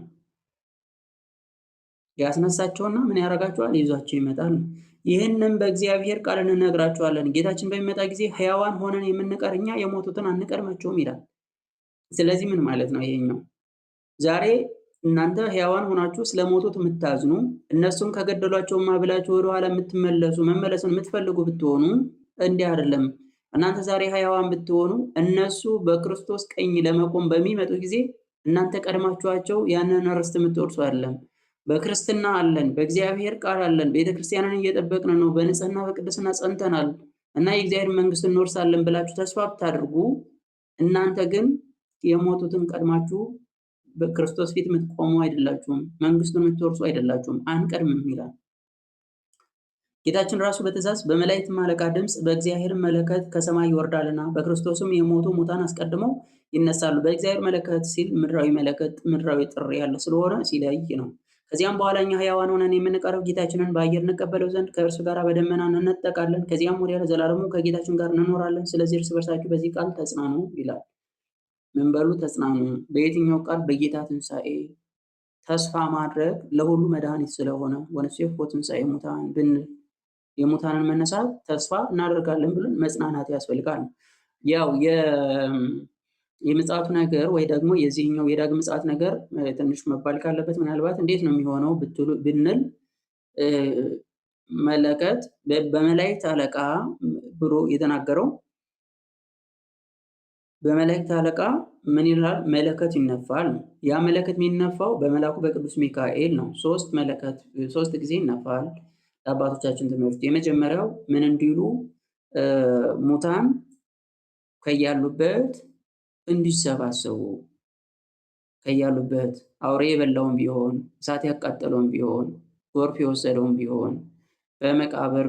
ያስነሳቸውና ምን ያደርጋቸዋል? ይዟቸው ይመጣል። ይህንን በእግዚአብሔር ቃል እንነግራቸዋለን። ጌታችን በሚመጣ ጊዜ ሕያዋን ሆነን የምንቀር እኛ የሞቱትን አንቀድማቸውም ይላል። ስለዚህ ምን ማለት ነው ይሄኛው? ዛሬ እናንተ ሕያዋን ሆናችሁ ስለሞቱት የምታዝኑ እነሱም ከገደሏቸውማ ብላችሁ ወደኋላ የምትመለሱ መመለስን የምትፈልጉ ብትሆኑ እንዲህ አይደለም። እናንተ ዛሬ ሕያዋን ብትሆኑ እነሱ በክርስቶስ ቀኝ ለመቆም በሚመጡ ጊዜ እናንተ ቀድማችኋቸው ያንን ርስት የምትወርሱ አይደለም። በክርስትና አለን፣ በእግዚአብሔር ቃል አለን፣ ቤተክርስቲያንን እየጠበቅን ነው፣ በንጽህና በቅድስና ጸንተናል እና የእግዚአብሔር መንግስት እንወርሳለን ብላችሁ ተስፋ ብታደርጉ እናንተ ግን የሞቱትን ቀድማችሁ በክርስቶስ ፊት የምትቆሙ አይደላችሁም፣ መንግስቱን የምትወርሱ አይደላችሁም፣ አንቀድምም ይላል። ጌታችን ራሱ በትእዛዝ በመላእክት አለቃ ድምፅ በእግዚአብሔር መለከት ከሰማይ ይወርዳልና በክርስቶስም የሞቱ ሙታን አስቀድመው ይነሳሉ። በእግዚአብሔር መለከት ሲል ምድራዊ መለከት፣ ምድራዊ ጥሪ ያለ ስለሆነ ሲለይ ነው። ከዚያም በኋላ እኛ ሕያዋን ሆነን የምንቀረው ጌታችንን በአየር እንቀበለው ዘንድ ከእርሱ ጋር በደመና እንነጠቃለን። ከዚያም ወዲያ ለዘላለሙ ከጌታችን ጋር እንኖራለን። ስለዚህ እርስ በርሳችሁ በዚህ ቃል ተጽናኑ ይላል። ምን በሉ? ተጽናኑ። በየትኛው ቃል? በጌታ ትንሣኤ ተስፋ ማድረግ ለሁሉ መድኃኒት ስለሆነ ወንሴፍ ትንሣኤ ሙታን ብንል የሙታንን መነሳት ተስፋ እናደርጋለን ብለን መጽናናት ያስፈልጋል። ያው የምጽአቱ ነገር ወይ ደግሞ የዚህኛው የዳግም ምጽአት ነገር ትንሽ መባል ካለበት ምናልባት እንዴት ነው የሚሆነው ብንል መለከት በመላእክት አለቃ ብሎ የተናገረው በመላእክት አለቃ ምን ይላል? መለከት ይነፋል ነው። ያ መለከት የሚነፋው በመልአኩ በቅዱስ ሚካኤል ነው። ሶስት ጊዜ ይነፋል። አባቶቻችን ትምህርት የመጀመሪያው ምን እንዲሉ ሙታን ከያሉበት እንዲሰባሰቡ ከያሉበት አውሬ የበላውን ቢሆን እሳት ያቃጠለውን ቢሆን ጎርፍ የወሰደውን ቢሆን በመቃብር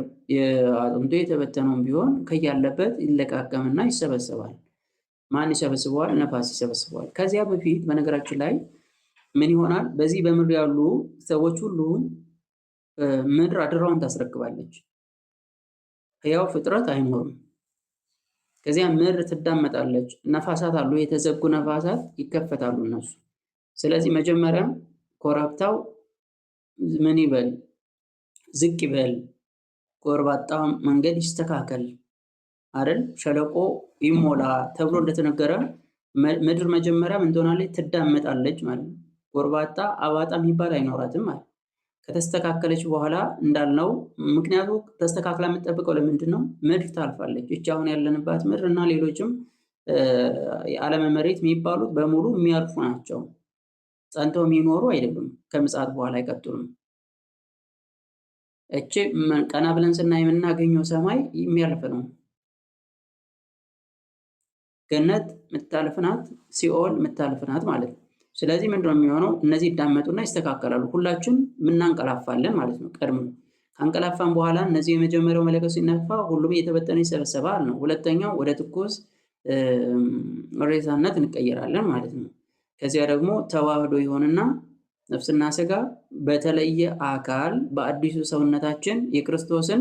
አጥንቶ የተበተነውን ቢሆን ከያለበት ይለቃቀምና ይሰበሰባል። ማን ይሰበስበዋል? ነፋስ ይሰበስበዋል። ከዚያ በፊት በነገራችን ላይ ምን ይሆናል? በዚህ በምድር ያሉ ሰዎች ሁሉ ምድር አደራዋን ታስረክባለች። ሕያው ፍጥረት አይኖርም። ከዚያ ምድር ትዳመጣለች። ነፋሳት አሉ፣ የተዘጉ ነፋሳት ይከፈታሉ እነሱ። ስለዚህ መጀመሪያ ኮረብታው ምን ይበል? ዝቅ ይበል፣ ጎርባጣ መንገድ ይስተካከል አይደል? ሸለቆ ይሞላ ተብሎ እንደተነገረ ምድር መጀመሪያ ምን ትሆናለች? ትዳመጣለች ማለት ነው። ጎርባጣ አባጣ የሚባል አይኖራትም ማለት። ከተስተካከለች በኋላ እንዳልነው ምክንያቱ ተስተካክላ የምትጠብቀው ለምንድን ነው? ምድር ታልፋለች። እቺ አሁን ያለንባት ምድር እና ሌሎችም የዓለም መሬት የሚባሉት በሙሉ የሚያልፉ ናቸው። ጸንተው የሚኖሩ አይደሉም። ከምጽአት በኋላ አይቀጥሉም። እቺ ቀና ብለን ስናይ የምናገኘው ሰማይ የሚያልፍ ነው። ገነት የምታልፍ ናት፣ ሲኦል የምታልፍ ናት ማለት ነው። ስለዚህ ምንድነው የሚሆነው? እነዚህ ይዳመጡና ይስተካከላሉ። ሁላችን ምናንቀላፋለን ማለት ነው። ቀድሞ ካንቀላፋን በኋላ እነዚህ የመጀመሪያው መለከት ሲነፋ ሁሉም እየተበተነ ይሰበሰባል ነው። ሁለተኛው ወደ ትኩስ ሬሳነት እንቀየራለን ማለት ነው። ከዚያ ደግሞ ተዋህዶ ይሆንና ነፍስና ስጋ በተለየ አካል በአዲሱ ሰውነታችን የክርስቶስን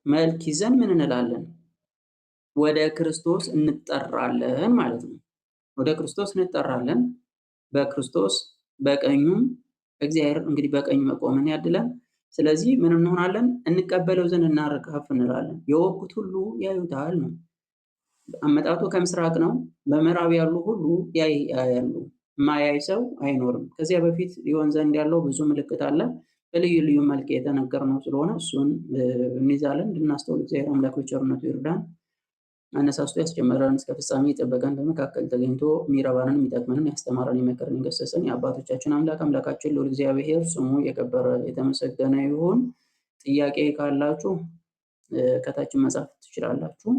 መልክ ይዘን ምን እንላለን? ወደ ክርስቶስ እንጠራለን ማለት ነው። ወደ ክርስቶስ እንጠራለን። በክርስቶስ በቀኙም እግዚአብሔር እንግዲህ በቀኙ መቆምን ያድለን። ስለዚህ ምን እንሆናለን? እንቀበለው ዘንድ እናርካፍ እንላለን። የወጉት ሁሉ ያዩታል ነው። አመጣጡ ከምስራቅ ነው። በምዕራብ ያሉ ሁሉ ያያሉ። ማያይ ሰው አይኖርም። ከዚያ በፊት ሊሆን ዘንድ ያለው ብዙ ምልክት አለ። በልዩ ልዩ መልክ የተነገርነው ስለሆነ እሱን እንይዛለን። እንድናስተውል እግዚአብሔር አምላክ በቸርነቱ ይርዳን። አነሳስቶ ያስጀመረን እስከ ፍጻሜ የጠበቀን በመካከል ተገኝቶ የሚረባንን የሚጠቅመንን ያስተማረን የመከረን የገሰጸን የአባቶቻችን አምላክ አምላካችን ልዑል እግዚአብሔር ስሙ የከበረ የተመሰገነ ይሁን። ጥያቄ ካላችሁ ከታችን መጻፍ ትችላላችሁ።